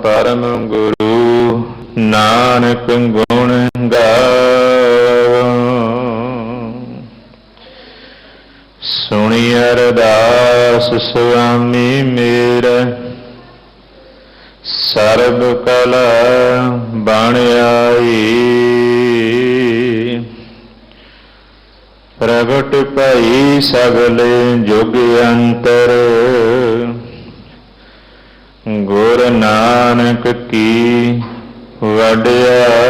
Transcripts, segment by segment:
परम गुरु नानक गुण गावो। सुनी अरदास स्वामी मेरा, सर्ब कला बन आई। प्रगट भई सगले जुग अंतर, गुर नानक की वड्याई।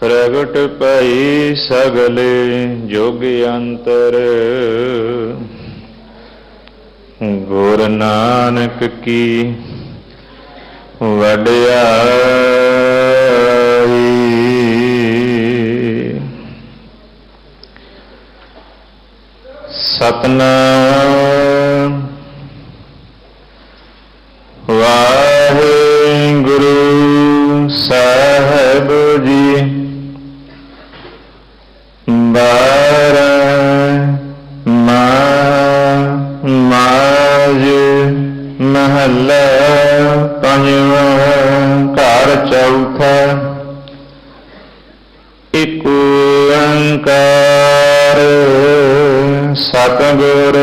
प्रगट भई सगले जुग अंतर, गुर नानक की वड्याई। सतनाम वाहिगुरु साहिब जी। माज महला पंजवा, घर चौथा। एक ओंकार सतगुर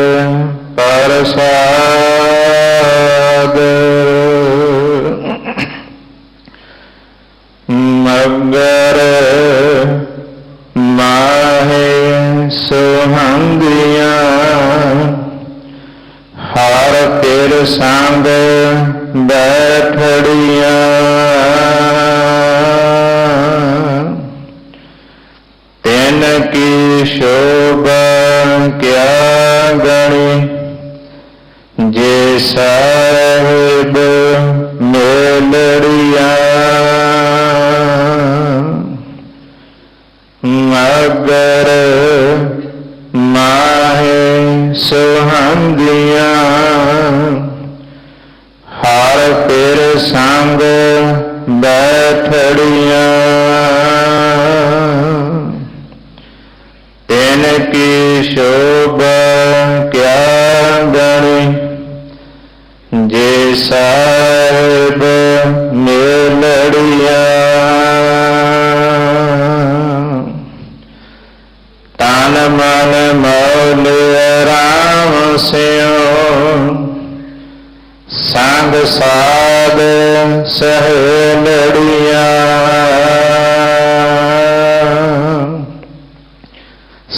प्रसाद। मगर माहे सुहंदियाँ, हर तेर संग बैठड़ियाँ। तिन की शोभा क्या गणी, जे साहिब मेलड़ियाँ। मगर माहे सुहंदियाँ, हर तेर संग बैठड़ियाँ। तिन की शोभा क्या गणी, जे साहिब मेलड़ियाँ। तन मन मौल राम स्यों, संग साध सहेलड़ियाँ।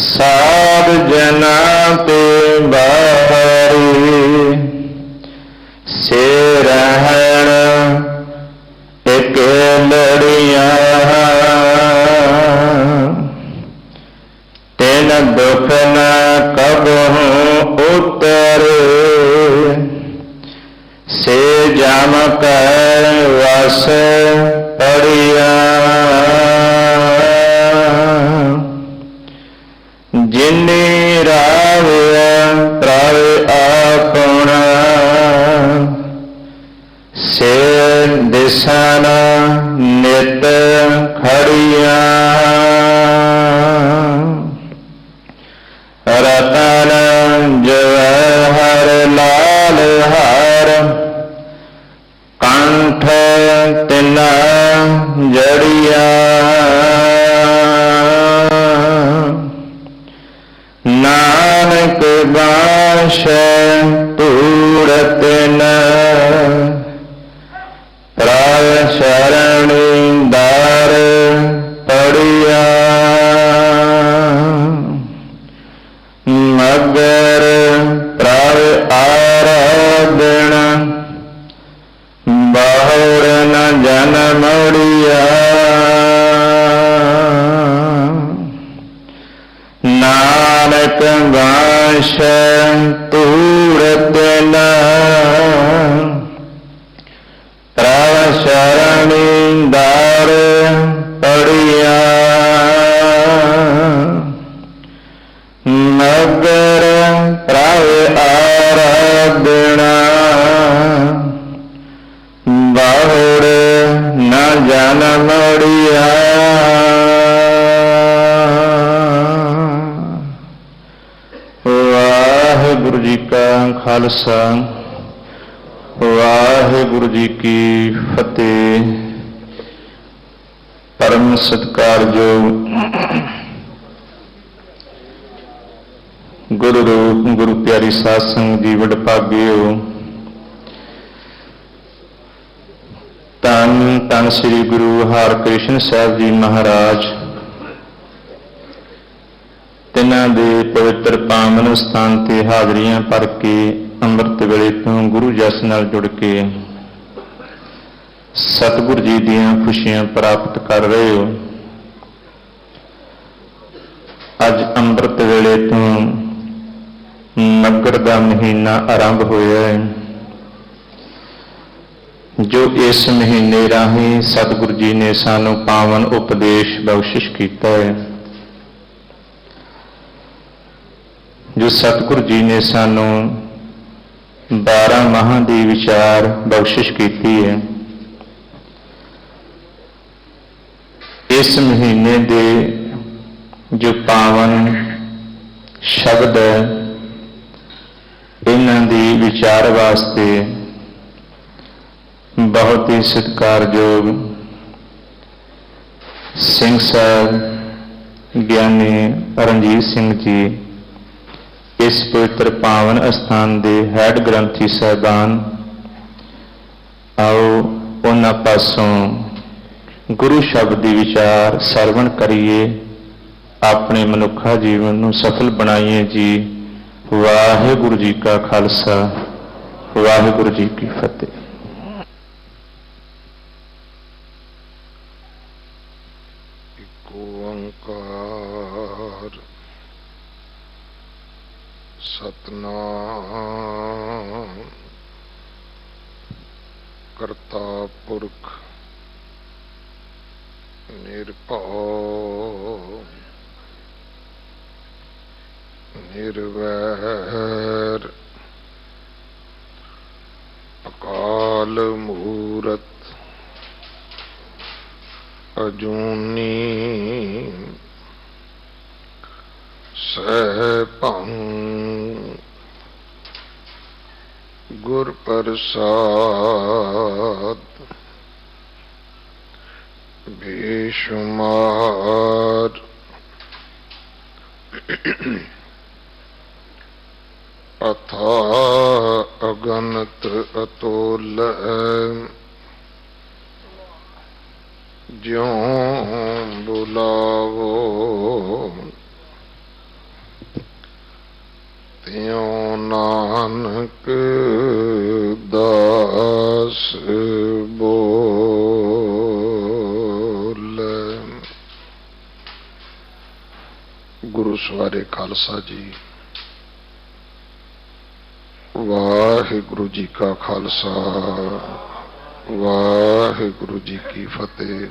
साध जना ते बाहरी, से रहन एक लड़ियाँ। तिन दुख न कबहू उतरे, से जम कर वस पड़िया। जिन्नी रावया प्रभ अपना, से दिसन नित खड़िया। रतन जवाहर लाल हार, कंठ तिना जड़िया। नानक बाश तूरत न, प्रभ शरणि दार पड़िया। मगर प्रभ आराधन, बहुर न जनमड़िया। नानक गाश तूरत न, प्रभ शरणि दार पड़िया। मगर प्रभ आराधना, बहुर न जनमड़िया। वाह ਵਾਹਿਗੁਰੂ ਜੀ ਕਾ ਖਾਲਸਾ ਵਾਹਿਗੁਰੂ ਜੀ ਕੀ ਫਤਿਹ। ਪਰਮ ਸਤਿਕਾਰਯੋਗ ਗੁਰੂ ਰੂਪ ਗੁਰੂ ਪਿਆਰੀ ਸਾਧ ਸੰਗਤ ਜੀ ਵਡਭਾਗਿਓ, ਧੰਨ ਧੰਨ ਸ੍ਰੀ ਗੁਰੂ ਹਰਿਕ੍ਰਿਸ਼ਨ ਸਾਹਿਬ ਜੀ ਮਹਾਰਾਜ, ਤਿਨਾਂ ਦੇ ਪਵਿੱਤਰ ਪਾਵਨ ਸਥਾਨ ਤੇ ਹਾਜ਼ਰੀਆਂ ਭਰ ਕੇ ਅੰਮ੍ਰਿਤ ਵੇਲੇ ਤੋਂ ਗੁਰੂ ਜਸ ਨਾਲ ਜੁੜ ਕੇ ਸਤਿਗੁਰ ਜੀ ਦੀਆਂ ਖੁਸ਼ੀਆਂ ਪ੍ਰਾਪਤ ਕਰ ਰਹੇ ਹੋ। ਅੱਜ ਅੰਮ੍ਰਿਤ ਵੇਲੇ ਤੋਂ ਮੱਘਰ ਦਾ ਮਹੀਨਾ ਆਰੰਭ ਹੋਇਆ ਹੈ, ਜੋ ਇਸ ਮਹੀਨੇ ਰਾਹੀਂ ਸਤਿਗੁਰੂ ਜੀ ਨੇ ਸਾਨੂੰ ਪਾਵਨ ਉਪਦੇਸ਼ ਬਖਸ਼ਿਸ਼ ਕੀਤਾ ਹੈ, ਜੋ ਸਤਿਗੁਰੂ ਜੀ ਨੇ ਸਾਨੂੰ 12 ਮਾਹਾਂ ਦੀ ਵਿਚਾਰ ਬਖਸ਼ਿਸ਼ ਕੀਤੀ ਹੈ। ਇਸ ਮਹੀਨੇ ਦੇ ਜੋ ਪਾਵਨ ਸ਼ਬਦ ਹੈ, ਇਹਨਾਂ ਦੀ ਵਿਚਾਰ ਵਾਸਤੇ ਬਹੁਤ ਹੀ ਸਤਿਕਾਰਯੋਗ ਸਿੰਘ ਸਾਹਿਬ ਗਿਆਨੀ ਰਣਜੀਤ ਸਿੰਘ ਜੀ, ਇਸ ਪਵਿੱਤਰ ਪਾਵਨ ਅਸਥਾਨ ਦੇ ਹੈਡ ਗ੍ਰੰਥੀ ਸਾਹਿਬਾਨ, ਆਓ ਉਹਨਾਂ ਪਾਸੋਂ ਗੁਰੂ ਸ਼ਬਦ ਦੀ ਵਿਚਾਰ ਸਰਵਣ ਕਰੀਏ, ਆਪਣੇ ਮਨੁੱਖਾ ਜੀਵਨ ਨੂੰ ਸਫਲ ਬਣਾਈਏ ਜੀ। ਵਾਹਿਗੁਰੂ ਜੀ ਕਾ ਖਾਲਸਾ, ਵਾਹਿਗੁਰੂ ਜੀ ਕੀ ਫਤਿਹ। ਇੱਕ ਓੰਕਾਰ ਸਤਿਨਾਮ ਕਰਤਾ ਪੁਰਖ ਨਿਰਭਉ ਨਿਰਵੈਰ ਅਕਾਲ ਮੂਰਤ ਅਜੂਨੀ ਸੈਭੰ ਗੁਰ ਪ੍ਰਸਾਦ ਬੇਸ਼ੁਮਾਰ ਅਥਾਹ ਅਗਨਤ ਅਤੁਲ ਜਿਉ ਬੁਲਾਵੋ ਤਿਉ ਨਾਨਕ ਦਾਸ ਬੋਲੇ। ਗੁਰੂ ਸਵਾਰੇ ਖਾਲਸਾ ਜੀ, ਵਾਹਿਗੁਰੂ ਜੀ ਕਾ ਖਾਲਸਾ, ਵਾਹਿਗੁਰੂ ਜੀ ਕੀ ਫਤਿਹ।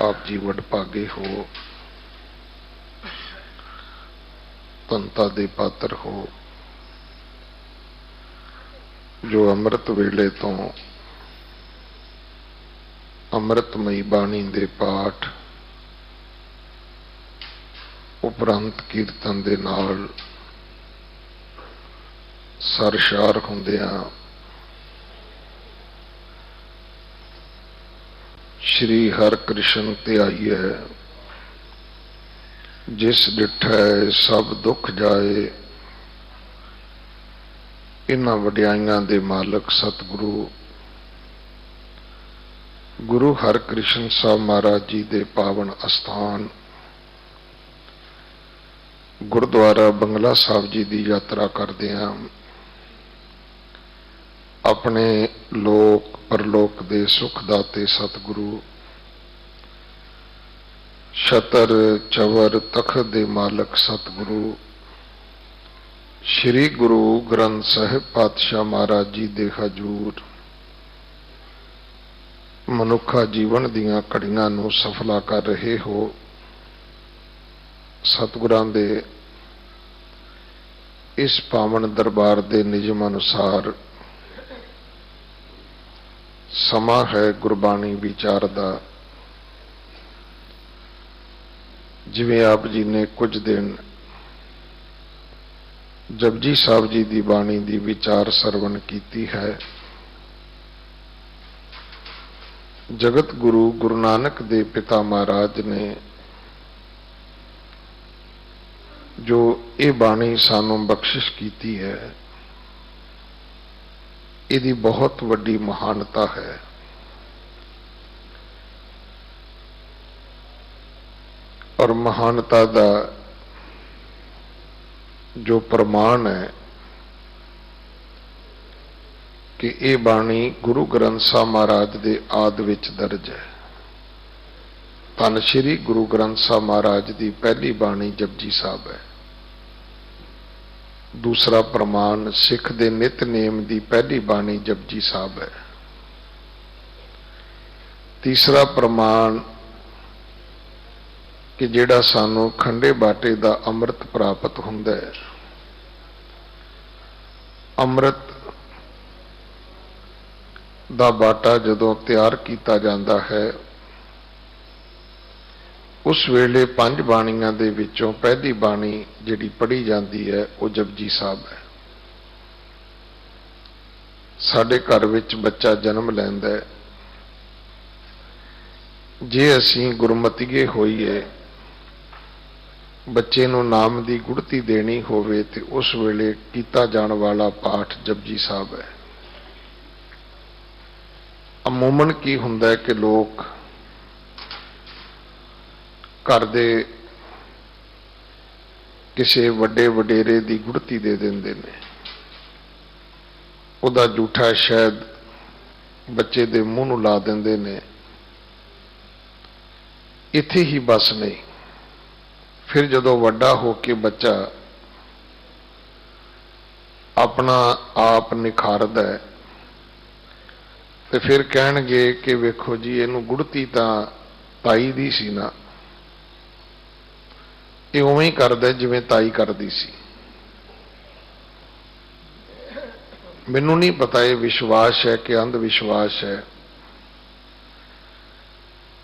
ਆਪ ਜੀ ਵਡਭਾਗੇ ਹੋ, ਧੰਤਾ ਦੇ ਪਾਤਰ ਹੋ, ਜੋ ਅੰਮ੍ਰਿਤ ਵੇਲੇ ਤੋਂ ਅੰਮ੍ਰਿਤਮਈ ਬਾਣੀ ਦੇ ਪਾਠ ਉਪਰੰਤ ਕੀਰਤਨ ਦੇ ਨਾਲ ਸਰਸ਼ਾਰ ਹੁੰਦਿਆਂ ਸ਼੍ਰੀ ਹਰਿਕ੍ਰਿਸ਼ਨ ਤੇ ਆਈਏ। ਜਿਸ ਡਿਠੈ ਸਭ ਦੁੱਖ ਜਾਏ, ਇਹਨਾਂ ਵਡਿਆਈਆਂ ਦੇ ਮਾਲਕ ਸਤਿਗੁਰੂ ਗੁਰੂ ਹਰਿਕ੍ਰਿਸ਼ਨ ਸਾਹਿਬ ਮਹਾਰਾਜ ਜੀ ਦੇ ਪਾਵਨ ਅਸਥਾਨ ਗੁਰਦੁਆਰਾ ਬੰਗਲਾ ਸਾਹਿਬ ਜੀ ਦੀ ਯਾਤਰਾ ਕਰਦਿਆਂ ਆਪਣੇ ਲੋਕ ਪਰਲੋਕ ਦੇ ਸੁਖ ਦਾਤੇ ਸਤਿਗੁਰੂ ਛਤਰ ਚਵਰ ਤਖਤ ਦੇ ਮਾਲਕ ਸਤਿਗੁਰੂ ਸ਼੍ਰੀ ਗੁਰੂ ਗ੍ਰੰਥ ਸਾਹਿਬ ਪਾਤਸ਼ਾਹ ਮਹਾਰਾਜ ਜੀ ਦੇ ਹਜ਼ੂਰ ਮਨੁੱਖਾ ਜੀਵਨ ਦੀਆਂ ਘੜੀਆਂ ਨੂੰ ਸਫਲਾ ਕਰ ਰਹੇ ਹੋ। ਸਤਿਗੁਰਾਂ ਦੇ ਇਸ ਪਾਵਨ ਦਰਬਾਰ ਦੇ ਨਿਯਮ ਅਨੁਸਾਰ ਸਮਾਂ ਹੈ ਗੁਰਬਾਣੀ ਵਿਚਾਰ ਦਾ। ਜਿਵੇਂ ਆਪ ਜੀ ਨੇ ਕੁਝ ਦਿਨ ਜਪਜੀ ਸਾਹਿਬ ਜੀ ਦੀ ਬਾਣੀ ਦੀ ਵਿਚਾਰ ਸਰਵਣ ਕੀਤੀ ਹੈ। ਜਗਤ ਗੁਰੂ ਗੁਰੂ ਨਾਨਕ ਦੇ ਪਿਤਾ ਮਹਾਰਾਜ ਨੇ ਜੋ ਇਹ ਬਾਣੀ ਸਾਨੂੰ ਬਖਸ਼ਿਸ਼ ਕੀਤੀ ਹੈ, ਇਹਦੀ ਬਹੁਤ ਵੱਡੀ ਮਹਾਨਤਾ ਹੈ। ਔਰ ਮਹਾਨਤਾ ਦਾ ਜੋ ਪ੍ਰਮਾਣ ਹੈ ਕਿ ਇਹ ਬਾਣੀ ਗੁਰੂ ਗ੍ਰੰਥ ਸਾਹਿਬ ਮਹਾਰਾਜ ਦੇ ਆਦਿ ਵਿੱਚ ਦਰਜ ਹੈ। ਧੰਨ ਸ਼੍ਰੀ ਗੁਰੂ ਗ੍ਰੰਥ ਸਾਹਿਬ ਮਹਾਰਾਜ ਦੀ ਪਹਿਲੀ ਬਾਣੀ ਜਪਜੀ ਸਾਹਿਬ ਹੈ। ਦੂਸਰਾ ਪ੍ਰਮਾਣ ਸਿੱਖ ਦੇ ਨਿਤਨੇਮ ਦੀ ਪਹਿਲੀ ਬਾਣੀ ਜਪਜੀ ਸਾਹਿਬ ਹੈ। ਤੀਸਰਾ ਪ੍ਰਮਾਣ ਕਿ ਜਿਹੜਾ ਸਾਨੂੰ ਖੰਡੇ ਬਾਟੇ ਦਾ ਅੰਮ੍ਰਿਤ ਪ੍ਰਾਪਤ ਹੁੰਦਾ ਹੈ। ਅੰਮ੍ਰਿਤ ਦਾ ਬਾਟਾ ਜਦੋਂ ਤਿਆਰ ਕੀਤਾ ਜਾਂਦਾ ਹੈ, ਉਸ ਵੇਲੇ ਪੰਜ ਬਾਣੀਆਂ ਦੇ ਵਿੱਚੋਂ ਪਹਿਲੀ ਬਾਣੀ ਜਿਹੜੀ ਪੜ੍ਹੀ ਜਾਂਦੀ ਹੈ ਉਹ ਜਪਜੀ ਸਾਹਿਬ ਹੈ। ਸਾਡੇ ਘਰ ਵਿੱਚ ਬੱਚਾ ਜਨਮ ਲੈਂਦਾ ਹੈ, ਜੇ ਅਸੀਂ ਗੁਰਮਤੀਏ ਹੋਈਏ, ਬੱਚੇ ਨੂੰ ਨਾਮ ਦੀ ਗੁੜਤੀ ਦੇਣੀ ਹੋਵੇ ਤੇ ਉਸ ਵੇਲੇ ਕੀਤਾ ਜਾਣ ਵਾਲਾ ਪਾਠ ਜਪਜੀ ਸਾਹਿਬ ਹੈ। ਅਮੂਮਨ ਕੀ ਹੁੰਦਾ ਹੈ ਕਿ ਲੋਕ ਘਰ ਦੇ ਕਿਸੇ ਵੱਡੇ ਵਡੇਰੇ ਦੀ ਗੁੜਤੀ ਦੇ ਦਿੰਦੇ ਨੇ, ਉਹਦਾ ਝੂਠਾ ਸ਼ਹਿਦ ਬੱਚੇ ਦੇ ਮੂੰਹ ਨੂੰ ਲਾ ਦਿੰਦੇ ਨੇ। ਇੱਥੇ ਹੀ ਬਸ ਨਹੀਂ, ਫਿਰ ਜਦੋਂ ਵੱਡਾ ਹੋ ਕੇ ਬੱਚਾ ਆਪਣਾ ਆਪ ਨਿਖਾਰਦਾ ਹੈ ਤੇ ਫਿਰ ਕਹਿਣਗੇ ਕਿ ਵੇਖੋ ਜੀ, ਇਹਨੂੰ ਗੁੜਤੀ ਤਾਂ ਤਾਈ ਦੀ ਸੀ ਨਾ, ਇਹ ਉਵੇਂ ਹੀ ਕਰਦਾ ਜਿਵੇਂ ਤਾਈ ਕਰਦੀ ਸੀ। ਮੈਨੂੰ ਨਹੀਂ ਪਤਾ ਇਹ ਵਿਸ਼ਵਾਸ ਹੈ ਕਿ ਅੰਧ ਵਿਸ਼ਵਾਸ ਹੈ।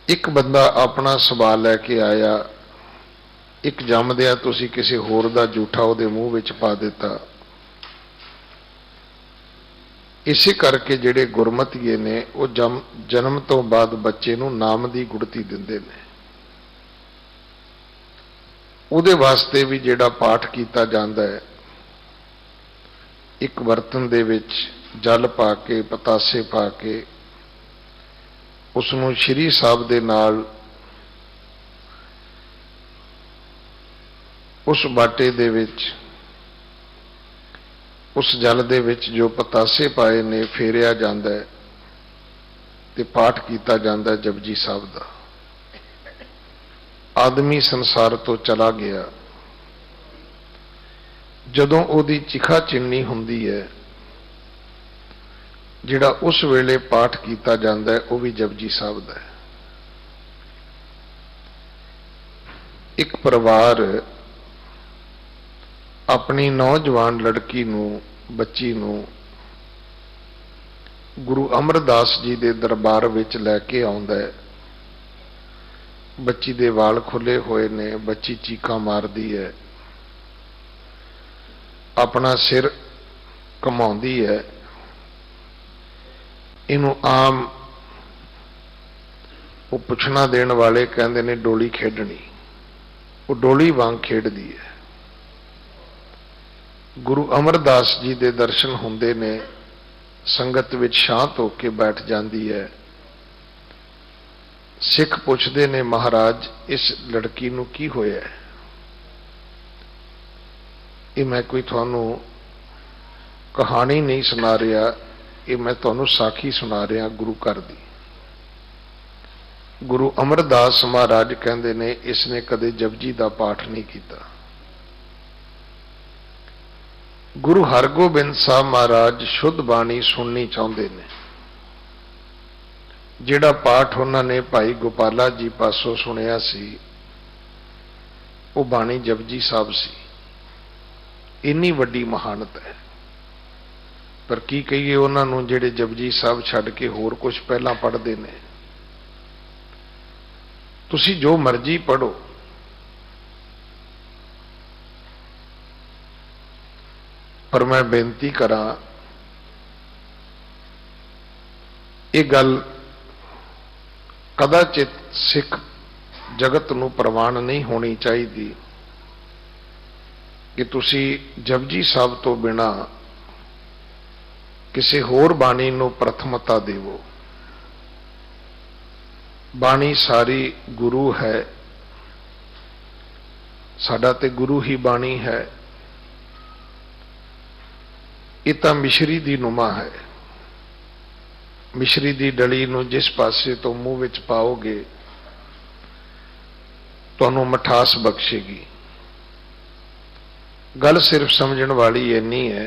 ਇੱਕ ਬੰਦਾ ਆਪਣਾ ਸਵਾਲ ਲੈ ਕੇ ਆਇਆ, ਇੱਕ ਜੰਮਦਿਆਂ ਤੁਸੀਂ ਕਿਸੇ ਹੋਰ ਦਾ ਝੂਠਾ ਉਹਦੇ ਮੂੰਹ ਵਿੱਚ ਪਾ ਦਿੱਤਾ। ਇਸੇ ਕਰਕੇ ਜਿਹੜੇ ਗੁਰਮਤੀਏ ਨੇ ਉਹ ਜਨਮ ਤੋਂ ਬਾਅਦ ਬੱਚੇ ਨੂੰ ਨਾਮ ਦੀ ਗੁੜਤੀ ਦਿੰਦੇ ਨੇ। ਉਹਦੇ ਵਾਸਤੇ ਵੀ ਜਿਹੜਾ ਪਾਠ ਕੀਤਾ ਜਾਂਦਾ ਹੈ, ਇੱਕ ਬਰਤਨ ਦੇ ਵਿੱਚ ਜਲ ਪਾ ਕੇ, ਪਤਾਸੇ ਪਾ ਕੇ, ਉਸ ਨੂੰ ਸ਼੍ਰੀ ਸਾਹਿਬ ਦੇ ਨਾਲ ਉਸ ਬਾਟੇ ਦੇ ਵਿੱਚ, ਉਸ ਜਲ ਦੇ ਵਿੱਚ ਜੋ ਪਤਾਸੇ ਪਾਏ ਨੇ ਫੇਰਿਆ ਜਾਂਦਾ ਹੈ ਤੇ ਪਾਠ ਕੀਤਾ ਜਾਂਦਾ ਜਪਜੀ ਸਾਹਿਬ ਦਾ। ਆਦਮੀ ਸੰਸਾਰ ਤੋਂ ਚਲਾ ਗਿਆ, ਜਦੋਂ ਉਹਦੀ ਚਿਖਾ ਚਿੰਨੀ ਹੁੰਦੀ ਹੈ, ਜਿਹੜਾ ਉਸ ਵੇਲੇ ਪਾਠ ਕੀਤਾ ਜਾਂਦਾ ਹੈ ਉਹ ਵੀ ਜਪਜੀ ਸਾਹਿਬ ਦਾ ਹੈ। ਇੱਕ ਪਰਿਵਾਰ ਆਪਣੀ ਨੌਜਵਾਨ ਲੜਕੀ ਨੂੰ, ਬੱਚੀ ਨੂੰ ਗੁਰੂ ਅਮਰਦਾਸ ਜੀ ਦੇ ਦਰਬਾਰ ਵਿੱਚ ਲੈ ਕੇ ਆਉਂਦਾ ਹੈ। ਬੱਚੀ ਦੇ ਵਾਲ ਖੁੱਲੇ ਹੋਏ ਨੇ, ਬੱਚੀ ਚੀਕਾਂ ਮਾਰਦੀ ਹੈ, ਆਪਣਾ ਸਿਰ ਘੁਮਾਉਂਦੀ ਹੈ। ਇਹਨੂੰ ਆਮ ਉਹ ਪੁੱਛਣਾ ਦੇਣ ਵਾਲੇ ਕਹਿੰਦੇ ਨੇ ਡੋਲੀ ਖੇਡਣੀ, ਉਹ ਡੋਲੀ ਵਾਂਗ ਖੇਡਦੀ ਹੈ। ਗੁਰੂ ਅਮਰਦਾਸ ਜੀ ਦੇ ਦਰਸ਼ਨ ਹੁੰਦੇ ਨੇ, ਸੰਗਤ ਵਿੱਚ ਸ਼ਾਂਤ ਹੋ ਕੇ ਬੈਠ ਜਾਂਦੀ ਹੈ। ਸਿੱਖ ਪੁੱਛਦੇ ਨੇ, ਮਹਾਰਾਜ ਇਸ ਲੜਕੀ ਨੂੰ ਕੀ ਹੋਇਆ? ਇਹ ਮੈਂ ਕੋਈ ਤੁਹਾਨੂੰ ਕਹਾਣੀ ਨਹੀਂ ਸੁਣਾ ਰਿਹਾ, ਇਹ ਮੈਂ ਤੁਹਾਨੂੰ ਸਾਖੀ ਸੁਣਾ ਰਿਹਾ ਗੁਰੂ ਘਰ ਦੀ। ਗੁਰੂ ਅਮਰਦਾਸ ਮਹਾਰਾਜ ਕਹਿੰਦੇ ਨੇ, ਇਸਨੇ ਕਦੇ ਜਪਜੀ ਦਾ ਪਾਠ ਨਹੀਂ ਕੀਤਾ। ਗੁਰੂ ਹਰਗੋਬਿੰਦ ਸਾਹਿਬ ਮਹਾਰਾਜ ਸ਼ੁੱਧ ਬਾਣੀ ਸੁਣਨੀ ਚਾਹੁੰਦੇ ਨੇ। ਜਿਹੜਾ ਪਾਠ ਉਹਨਾਂ ਨੇ ਭਾਈ ਗੋਪਾਲਾ ਜੀ ਪਾਸੋਂ ਸੁਣਿਆ ਸੀ, ਉਹ ਬਾਣੀ ਜਪਜੀ ਸਾਹਿਬ ਸੀ। ਇੰਨੀ ਵੱਡੀ ਮਹਾਨਤ ਹੈ। ਪਰ ਕੀ ਕਹੀਏ ਉਹਨਾਂ ਨੂੰ ਜਿਹੜੇ ਜਪਜੀ ਸਾਹਿਬ ਛੱਡ ਕੇ ਹੋਰ ਕੁਝ ਪਹਿਲਾਂ ਪੜ੍ਹਦੇ ਨੇ। ਤੁਸੀਂ ਜੋ ਮਰਜ਼ੀ ਪੜ੍ਹੋ, पर मैं बेनती करा, ये गल कदाचित सिख जगत नूं प्रवान नहीं होनी चाहिए कि तुसी जपजी साहब तो बिना किसी होर बाणी नूं प्रथमता देवो। बाणी सारी गुरु है, साडा ते गुरु ही बाणी है। ये तो मिश्री दी नुमा है। मिश्री दी डली नूं जिस पासे तो मुंह विच पाओगे तुहानूं मठास बख्शेगी। गल सिर्फ समझण वाली इन्नी है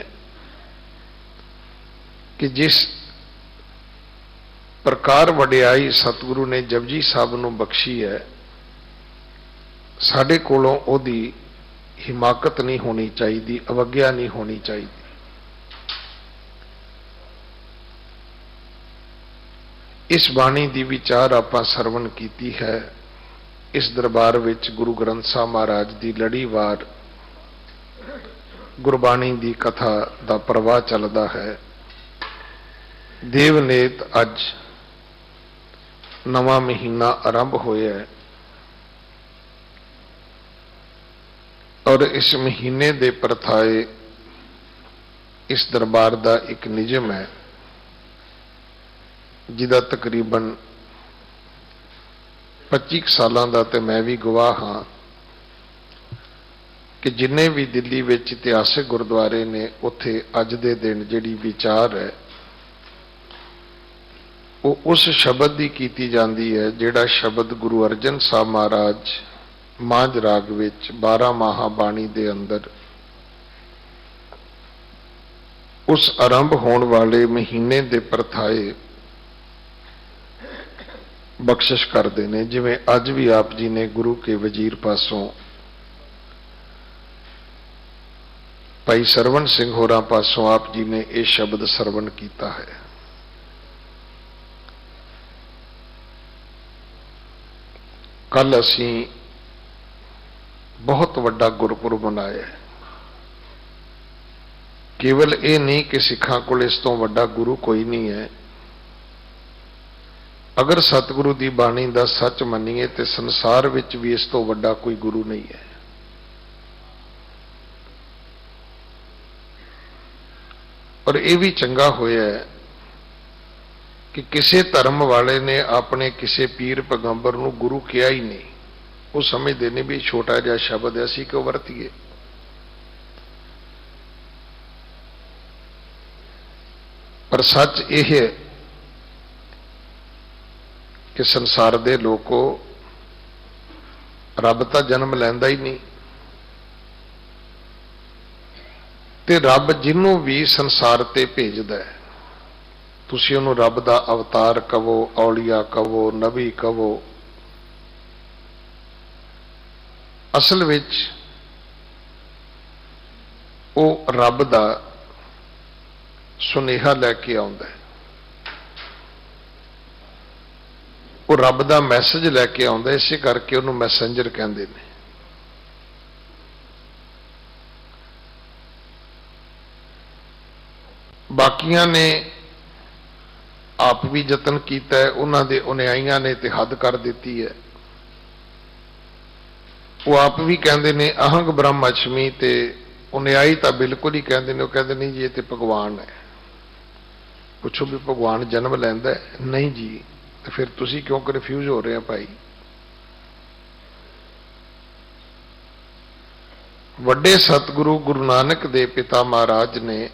कि जिस प्रकार वडियाई सतगुरु ने जपजी साहब नूं बख्शी है, साडे कोलों ओदी हिमाकत नहीं होनी चाहिए, अवग्या नहीं होनी चाहिए। इस बाणी दी विचार आपां सरवण कीती है। इस दरबार विच गुरु ग्रंथ साहब महाराज दी लड़ीवार गुरबाणी दी कथा दा प्रवाह चलदा है। देवनेत अज नवा महीना आरंभ होया है और इस महीने दे प्रथाए इस दरबार दा एक निजम है जिदा तकरीबन 25 सालों का तो मैं भी गवाह हाँ कि जिन्ने भी दिल्ली विच इतिहासिक गुरुद्वारे ने उत्थे अज दे दिन जिहड़ी विचार है वो उस शब्द की कीती जाती है जिहड़ा शब्द गुरु अर्जन साहब महाराज मांझ राग विच 12 माहा बाणी दे अंदर उस आरंभ होने वाले महीने दे परथाए बख्शिश करते हैं। जिवें अज भी आप जी ने गुरु के वजीर पासों भाई सरवण सिंह होरां पासों आप जी ने यह शब्द सरवण किया है। कल असी बहुत वड्डा गुरपुरब मनाया है। केवल ये नहीं कि सिखां कोल इस तो वड्डा गुरु कोई नहीं है। अगर सतगुरु की बाणी का सच मनीए तो संसार विच भी इस तो वड्डा कोई गुरु नहीं है। और यह भी चंगा होया है कि किसी धर्म वाले ने अपने किसी पीर पैगंबर नूं गुरु किया ही नहीं। वो समझते नहीं भी छोटा जिहा शब्द है, असीं क्यों वरतीए। पर सच यह है कि संसार दे लोगों रब तो जन्म लैंदा ही नहीं ते रब जिन्हों भी संसार ते भेजदा है तुसीं उहनूं रब दा अवतार कहो, औलिया कहो, नबी कहो, असल विच वो रब दा सुनेहा लैके आउंदा है। वो रब दा मैसेज लैके आउंदा, इसे करके उन्होंने मैसेंजर कहते हैं। बाकियां ने आप भी यतन किया है, उन्होंने अनुयायियों ने तो हद कर दी है। वो आप भी कहते हैं अहंग ब्रह्म अष्टमी, ते अनुयायी तो बिल्कुल ही कहते हैं, वो कहते नहीं जी ये तो भगवान है। पुछो भी भगवान जन्म लैंदा है? नहीं जी। तो फिर तुसी क्यों कन्फ्यूज हो रहे हैं भाई? वड्डे सतगुरु गुरु नानक दे पिता महाराज ने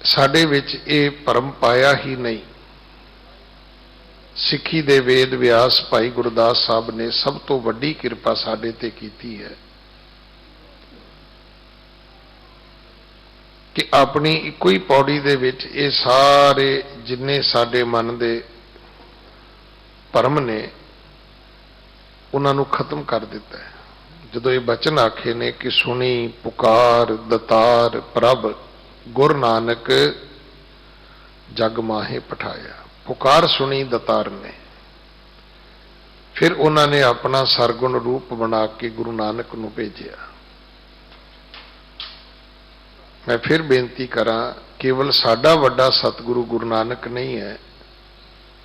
साडे विच ये भरम पाया ही नहीं। सिक्खी दे वेद व्यास भाई गुरदास साहब ने सब तो वड्डी किरपा साडे ते कीती है कि अपनी इको ही पौड़ी दे विच ये सारे जिन्ने साडे मन दे भरम ने उन्होंने खत्म कर दिता है। जदों ये बचन आखे ने कि सुनी पुकार दतार प्रभ गुर नानक जग माहे पठाया। पुकार सुनी दतार ने, फिर उन्होंने अपना सरगुण रूप बना के गुरु नानक नूं भेजिया। ਮੈਂ ਫਿਰ ਬੇਨਤੀ ਕਰਾਂ, ਕੇਵਲ ਸਾਡਾ ਵੱਡਾ ਸਤਿਗੁਰੂ ਗੁਰੂ ਨਾਨਕ ਨਹੀਂ ਹੈ,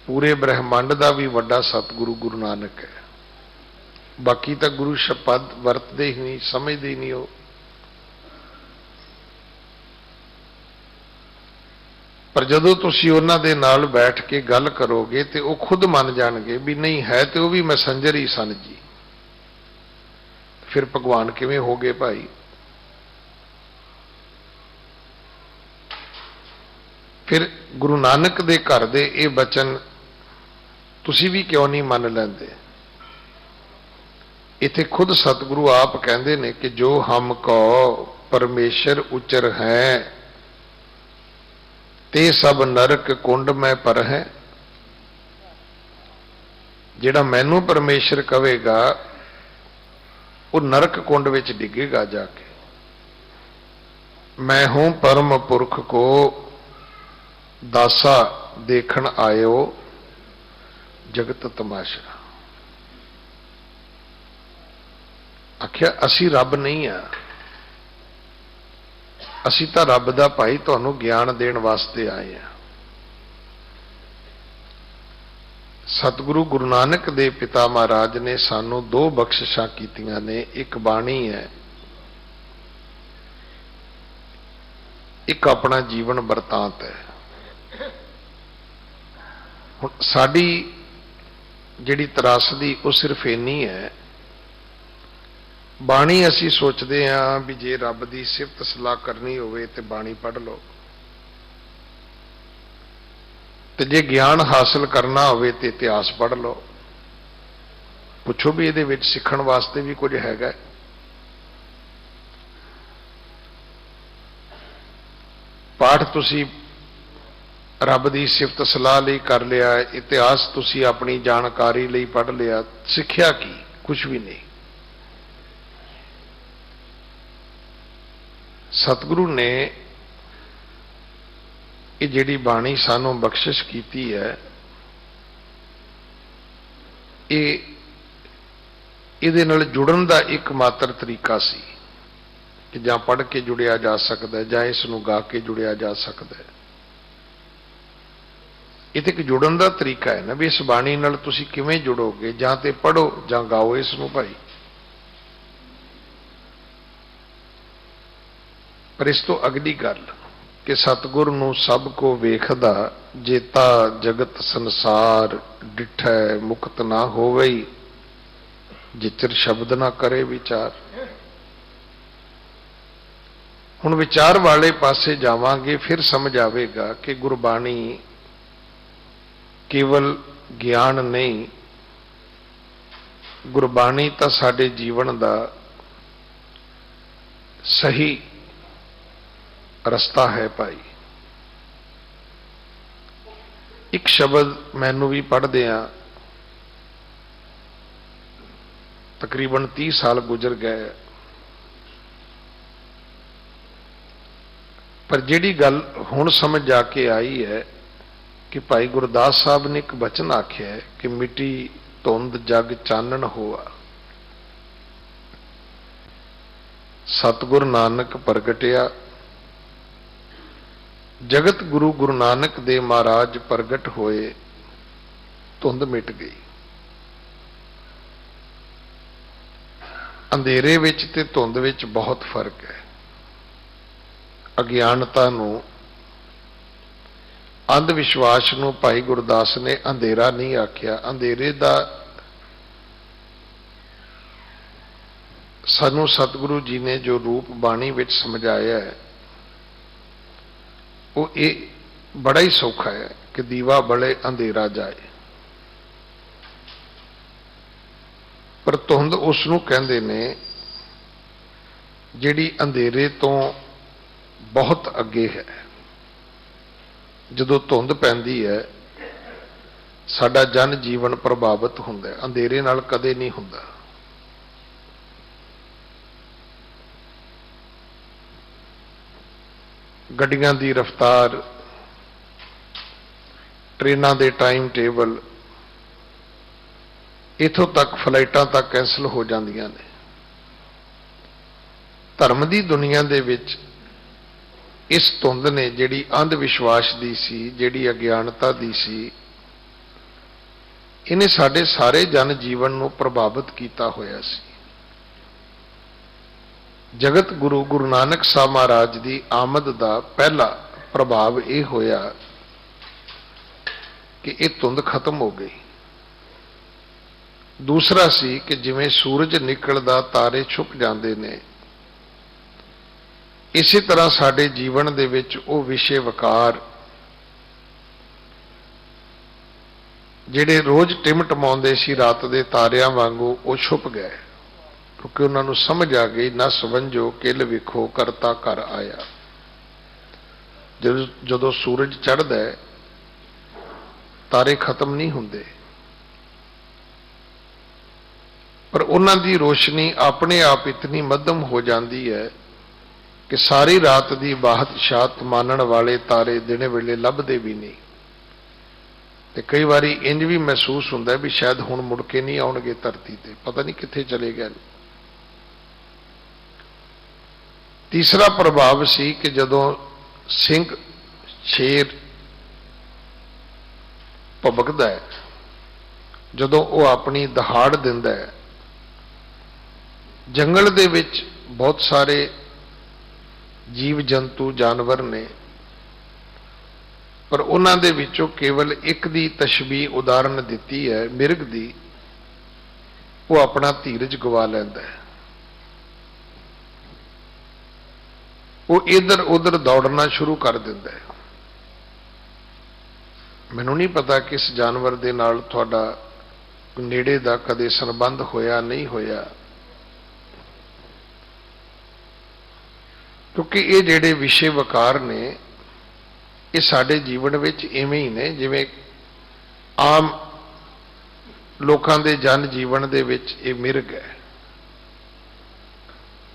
ਪੂਰੇ ਬ੍ਰਹਿਮੰਡ ਦਾ ਵੀ ਵੱਡਾ ਸਤਿਗੁਰੂ ਗੁਰੂ ਨਾਨਕ ਹੈ। ਬਾਕੀ ਤਾਂ ਗੁਰੂ ਸ਼ਬਦ ਵਰਤਦੇ ਹੀ ਨਹੀਂ, ਸਮਝਦੇ ਹੀ ਨਹੀਂ ਉਹ। ਪਰ ਜਦੋਂ ਤੁਸੀਂ ਉਹਨਾਂ ਦੇ ਨਾਲ ਬੈਠ ਕੇ ਗੱਲ ਕਰੋਗੇ ਤੇ ਉਹ ਖੁਦ ਮੰਨ ਜਾਣਗੇ ਵੀ ਨਹੀਂ ਹੈ ਤੇ ਉਹ ਵੀ ਮੈਸੇਂਜਰ ਹੀ ਸਨ ਜੀ। ਫਿਰ ਭਗਵਾਨ ਕਿਵੇਂ ਹੋ ਗਏ ਭਾਈ? ਫਿਰ ਗੁਰੂ ਨਾਨਕ ਦੇ ਘਰ ਦੇ ਇਹ ਬਚਨ ਤੁਸੀਂ ਵੀ ਕਿਉਂ ਨਹੀਂ ਮੰਨ ਲੈਂਦੇ? ਇੱਥੇ ਖੁਦ ਸਤਿਗੁਰੂ ਆਪ ਕਹਿੰਦੇ ਨੇ ਕਿ ਜੋ ਹਮ ਕੋ ਪਰਮੇਸ਼ਰ ਉਚਰ ਹੈ ਤੇ ਸਭ ਨਰਕ ਕੁੰਡ ਮੈਂ ਪਰ ਹੈ। ਜਿਹੜਾ ਮੈਨੂੰ ਪਰਮੇਸ਼ਰ ਕਵੇਗਾ ਉਹ ਨਰਕ ਕੁੰਡ ਵਿੱਚ ਡਿੱਗੇਗਾ ਜਾ ਕੇ। ਮੈਂ ਹੂੰ ਪਰਮ ਪੁਰਖ ਕੋ ਦਾਸਾ ਦੇਖਣ ਆਇਓ ਜਗਤ ਤਮਾਸ਼ਾ। ਆਖਿਆ ਅਸੀਂ ਰੱਬ ਨਹੀਂ ਆ, ਅਸੀਂ ਤਾਂ ਰੱਬ ਦਾ ਭਾਈ ਤੁਹਾਨੂੰ ਗਿਆਨ ਦੇਣ ਵਾਸਤੇ ਆਏ ਆ। ਸਤਿਗੁਰੂ ਗੁਰੂ ਨਾਨਕ ਦੇ ਪਿਤਾ ਮਹਾਰਾਜ ਨੇ ਸਾਨੂੰ ਦੋ ਬਖਸ਼ਿਸ਼ਾਂ ਕੀਤੀਆਂ ਨੇ, ਇੱਕ ਬਾਣੀ ਹੈ, ਇੱਕ ਆਪਣਾ ਜੀਵਨ ਵਰਤਾਂਤ ਹੈ। ਹੁਣ ਸਾਡੀ ਜਿਹੜੀ ਤਰਾਸਦੀ ਉਹ ਸਿਰਫ ਇੰਨੀ ਹੈ, ਬਾਣੀ ਅਸੀਂ ਸੋਚਦੇ ਹਾਂ ਵੀ ਜੇ ਰੱਬ ਦੀ ਸਿਫਤ ਸਲਾਹ ਕਰਨੀ ਹੋਵੇ ਤੇ ਬਾਣੀ ਪੜ੍ਹ ਲਓ, ਤੇ ਜੇ ਗਿਆਨ ਹਾਸਲ ਕਰਨਾ ਹੋਵੇ ਤੇ ਇਤਿਹਾਸ ਪੜ੍ਹ ਲਓ। ਪੁੱਛੋ ਵੀ ਇਹਦੇ ਵਿੱਚ ਸਿੱਖਣ ਵਾਸਤੇ ਵੀ ਕੁਝ ਹੈਗਾ? ਪਾਠ ਤੁਸੀਂ ਰੱਬ ਦੀ ਸਿਫਤ ਸਲਾਹ ਲਈ ਕਰ ਲਿਆ, ਇਤਿਹਾਸ ਤੁਸੀਂ ਆਪਣੀ ਜਾਣਕਾਰੀ ਲਈ ਪੜ੍ਹ ਲਿਆ, ਸਿੱਖਿਆ ਕੀ? ਕੁਝ ਵੀ ਨਹੀਂ। ਸਤਿਗੁਰੂ ਨੇ ਇਹ ਜਿਹੜੀ ਬਾਣੀ ਸਾਨੂੰ ਬਖਸ਼ਿਸ਼ ਕੀਤੀ ਹੈ, ਇਹਦੇ ਨਾਲ ਜੁੜਨ ਦਾ ਇੱਕ ਮਾਤਰ ਤਰੀਕਾ ਸੀ ਕਿ ਜਾਂ ਪੜ੍ਹ ਕੇ ਜੁੜਿਆ ਜਾ ਸਕਦਾ, ਜਾਂ ਇਸ ਨੂੰ ਗਾ ਕੇ ਜੁੜਿਆ ਜਾ ਸਕਦਾ। ਇਹ ਤੇ ਇੱਕ ਜੁੜਨ ਦਾ ਤਰੀਕਾ ਹੈ ਨਾ, ਵੀ ਇਸ ਬਾਣੀ ਨਾਲ ਤੁਸੀਂ ਕਿਵੇਂ ਜੁੜੋਗੇ? ਜਾਂ ਤੇ ਪੜ੍ਹੋ ਜਾਂ ਗਾਓ ਇਸ ਨੂੰ ਭਾਈ। ਪਰ ਇਸ ਤੋਂ ਅਗਲੀ ਗੱਲ ਕਿ ਸਤਿਗੁਰ ਨੂੰ ਸਭ ਕੋ ਵੇਖਦਾ, ਜੇਤਾ ਜਗਤ ਸੰਸਾਰ ਡਿਠੈ ਮੁਕਤ ਨਾ ਹੋਵਈ, ਜਿਚਰ ਸ਼ਬਦ ਨਾ ਕਰੇ ਵਿਚਾਰ। ਹੁਣ ਵਿਚਾਰ ਵਾਲੇ ਪਾਸੇ ਜਾਵਾਂਗੇ, ਫਿਰ ਸਮਝ ਆਵੇਗਾ ਕਿ ਗੁਰਬਾਣੀ ਕੇਵਲ ਗਿਆਨ ਨਹੀਂ, ਗੁਰਬਾਣੀ ਤਾਂ ਸਾਡੇ ਜੀਵਨ ਦਾ ਸਹੀ ਰਸਤਾ ਹੈ ਭਾਈ। ਇੱਕ ਸ਼ਬਦ ਮੈਨੂੰ ਵੀ ਪੜ੍ਹਦੇ ਆ, ਤਕਰੀਬਨ 30 ਸਾਲ ਗੁਜ਼ਰ ਗਏ, ਪਰ ਜਿਹੜੀ ਗੱਲ ਹੁਣ ਸਮਝ ਆ ਕੇ ਆਈ ਹੈ ਕਿ ਭਾਈ ਗੁਰਦਾਸ ਸਾਹਿਬ ਨੇ ਇੱਕ ਬਚਨ ਆਖਿਆ ਹੈ ਕਿ ਮਿੱਟੀ ਧੁੰਦ ਜਗ ਚਾਨਣ ਹੋਆ, ਸਤਿਗੁਰ ਨਾਨਕ ਪ੍ਰਗਟਿਆ, ਜਗਤ ਗੁਰੂ ਗੁਰੂ ਨਾਨਕ ਦੇ ਮਹਾਰਾਜ ਪ੍ਰਗਟ ਹੋਏ, ਧੁੰਦ ਮਿਟ ਗਈ। ਅੰਧੇਰੇ ਵਿੱਚ ਤੇ ਧੁੰਦ ਵਿੱਚ ਬਹੁਤ ਫਰਕ ਹੈ। ਅਗਿਆਨਤਾ ਨੂੰ, ਅੰਧ ਵਿਸ਼ਵਾਸ ਨੂੰ ਭਾਈ ਗੁਰਦਾਸ ਨੇ ਅੰਧੇਰਾ ਨਹੀਂ ਆਖਿਆ। ਅੰਧੇਰੇ ਦਾ ਸਾਨੂੰ ਸਤਿਗੁਰੂ ਜੀ ਨੇ ਜੋ ਰੂਪ ਬਾਣੀ ਵਿੱਚ ਸਮਝਾਇਆ ਹੈ, ਉਹ ਇਹ ਬੜਾ ਹੀ ਸੌਖਾ ਹੈ ਕਿ ਦੀਵਾ ਬਲੇ ਅੰਧੇਰਾ ਜਾਏ। ਪਰ ਧੁੰਦ ਉਸ ਨੂੰ ਕਹਿੰਦੇ ਨੇ ਜਿਹੜੀ ਅੰਧੇਰੇ ਤੋਂ ਬਹੁਤ ਅੱਗੇ ਹੈ। ਜਦੋਂ ਧੁੰਦ ਪੈਂਦੀ ਹੈ ਸਾਡਾ ਜਨ ਜੀਵਨ ਪ੍ਰਭਾਵਿਤ ਹੁੰਦਾ ਹੈ, ਅੰਧੇਰੇ ਨਾਲ ਕਦੇ ਨਹੀਂ ਹੁੰਦਾ। ਗੱਡੀਆਂ ਦੀ ਰਫ਼ਤਾਰ, ਟ੍ਰੇਨਾਂ ਦੇ ਟਾਈਮ ਟੇਬਲ, ਇੱਥੋਂ ਤੱਕ ਫਲਾਈਟਾਂ ਤੱਕ ਕੈਂਸਲ ਹੋ ਜਾਂਦੀਆਂ ਨੇ। ਧਰਮ ਦੀ ਦੁਨੀਆ ਦੇ ਵਿੱਚ ਇਸ ਧੁੰਦ ਨੇ ਜਿਹੜੀ ਅੰਧ ਵਿਸ਼ਵਾਸ ਦੀ ਸੀ, ਜਿਹੜੀ ਅਗਿਆਨਤਾ ਦੀ ਸੀ, ਇਹਨੇ ਸਾਡੇ ਸਾਰੇ ਜਨ ਜੀਵਨ ਨੂੰ ਪ੍ਰਭਾਵਿਤ ਕੀਤਾ ਹੋਇਆ ਸੀ। ਜਗਤ ਗੁਰੂ ਗੁਰੂ ਨਾਨਕ ਸਾਹਿਬ ਮਹਾਰਾਜ ਦੀ ਆਮਦ ਦਾ ਪਹਿਲਾ ਪ੍ਰਭਾਵ ਇਹ ਹੋਇਆ ਕਿ ਇਹ ਧੁੰਦ ਖਤਮ ਹੋ ਗਈ। ਦੂਸਰਾ ਸੀ ਕਿ ਜਿਵੇਂ ਸੂਰਜ ਨਿਕਲਦਾ ਤਾਰੇ ਛੁਪ ਜਾਂਦੇ ਨੇ, ਇਸੇ ਤਰ੍ਹਾਂ ਸਾਡੇ ਜੀਵਨ ਦੇ ਵਿੱਚ ਉਹ ਵਿਸ਼ੇ ਵਿਕਾਰ ਜਿਹੜੇ ਰੋਜ਼ ਟਿਮਟਮਾਉਂਦੇ ਸੀ ਰਾਤ ਦੇ ਤਾਰਿਆਂ ਵਾਂਗੂ, ਉਹ ਛੁਪ ਗਏ, ਕਿਉਂਕਿ ਉਹਨਾਂ ਨੂੰ ਸਮਝ ਆ ਗਈ, ਨਾ ਸਮਝੋ ਕਿਲ ਵਿਖੋ ਕਰਤਾ ਘਰ ਆਇਆ। ਜਦੋਂ ਸੂਰਜ ਚੜ੍ਹਦਾ ਹੈ ਤਾਰੇ ਖਤਮ ਨਹੀਂ ਹੁੰਦੇ, ਪਰ ਉਹਨਾਂ ਦੀ ਰੋਸ਼ਨੀ ਆਪਣੇ ਆਪ ਇਤਨੀ ਮੱਧਮ ਹੋ ਜਾਂਦੀ ਹੈ ਕਿ ਸਾਰੀ ਰਾਤ ਦੀ ਬਾਦਸ਼ਾਹਤ ਮਾਨਣ ਵਾਲੇ ਤਾਰੇ ਦਿਨ ਵੇਲੇ ਲੱਭਦੇ ਵੀ ਨਹੀਂ, ਤੇ ਕਈ ਵਾਰੀ ਇੰਜ ਵੀ ਮਹਿਸੂਸ ਹੁੰਦਾ ਵੀ ਸ਼ਾਇਦ ਹੁਣ ਮੁੜ ਕੇ ਨਹੀਂ ਆਉਣਗੇ ਧਰਤੀ ਤੇ, ਪਤਾ ਨਹੀਂ ਕਿੱਥੇ ਚਲੇ ਗਏ। ਤੀਸਰਾ ਪ੍ਰਭਾਵ ਸੀ ਕਿ ਜਦੋਂ ਸਿੰਘ ਸ਼ੇਰ ਭਬਕਦਾ ਹੈ, ਜਦੋਂ ਉਹ ਆਪਣੀ ਦਹਾੜ ਦਿੰਦਾ ਹੈ, ਜੰਗਲ ਦੇ ਵਿੱਚ ਬਹੁਤ ਸਾਰੇ ਜੀਵ ਜੰਤੂ ਜਾਨਵਰ ਨੇ, ਪਰ ਉਹਨਾਂ ਦੇ ਵਿੱਚੋਂ ਕੇਵਲ ਇੱਕ ਦੀ ਤਸ਼ਬੀਹ ਉਦਾਹਰਨ ਦਿੱਤੀ ਹੈ ਮਿਰਗ ਦੀ, ਉਹ ਆਪਣਾ ਧੀਰਜ ਗਵਾ ਲੈਂਦਾ ਹੈ। ਉਹ ਇੱਧਰ ਉੱਧਰ ਦੌੜਨਾ ਸ਼ੁਰੂ ਕਰ ਦਿੰਦਾ ਹੈ। ਮੈਨੂੰ ਨਹੀਂ ਪਤਾ ਕਿਸ ਜਾਨਵਰ ਦੇ ਨਾਲ ਤੁਹਾਡਾ ਨੇੜੇ ਦਾ ਕਦੇ ਸੰਬੰਧ ਹੋਇਆ ਨਹੀਂ ਹੋਇਆ, ਕਿਉਂਕਿ ਇਹ ਜਿਹੜੇ ਵਿਸ਼ੇ ਵਿਕਾਰ ਨੇ ਇਹ ਸਾਡੇ ਜੀਵਨ ਵਿੱਚ ਇਵੇਂ ਹੀ ਨੇ ਜਿਵੇਂ ਆਮ ਲੋਕਾਂ ਦੇ ਜਨ ਜੀਵਨ ਦੇ ਵਿੱਚ ਇਹ ਮਿਰਗ ਹੈ।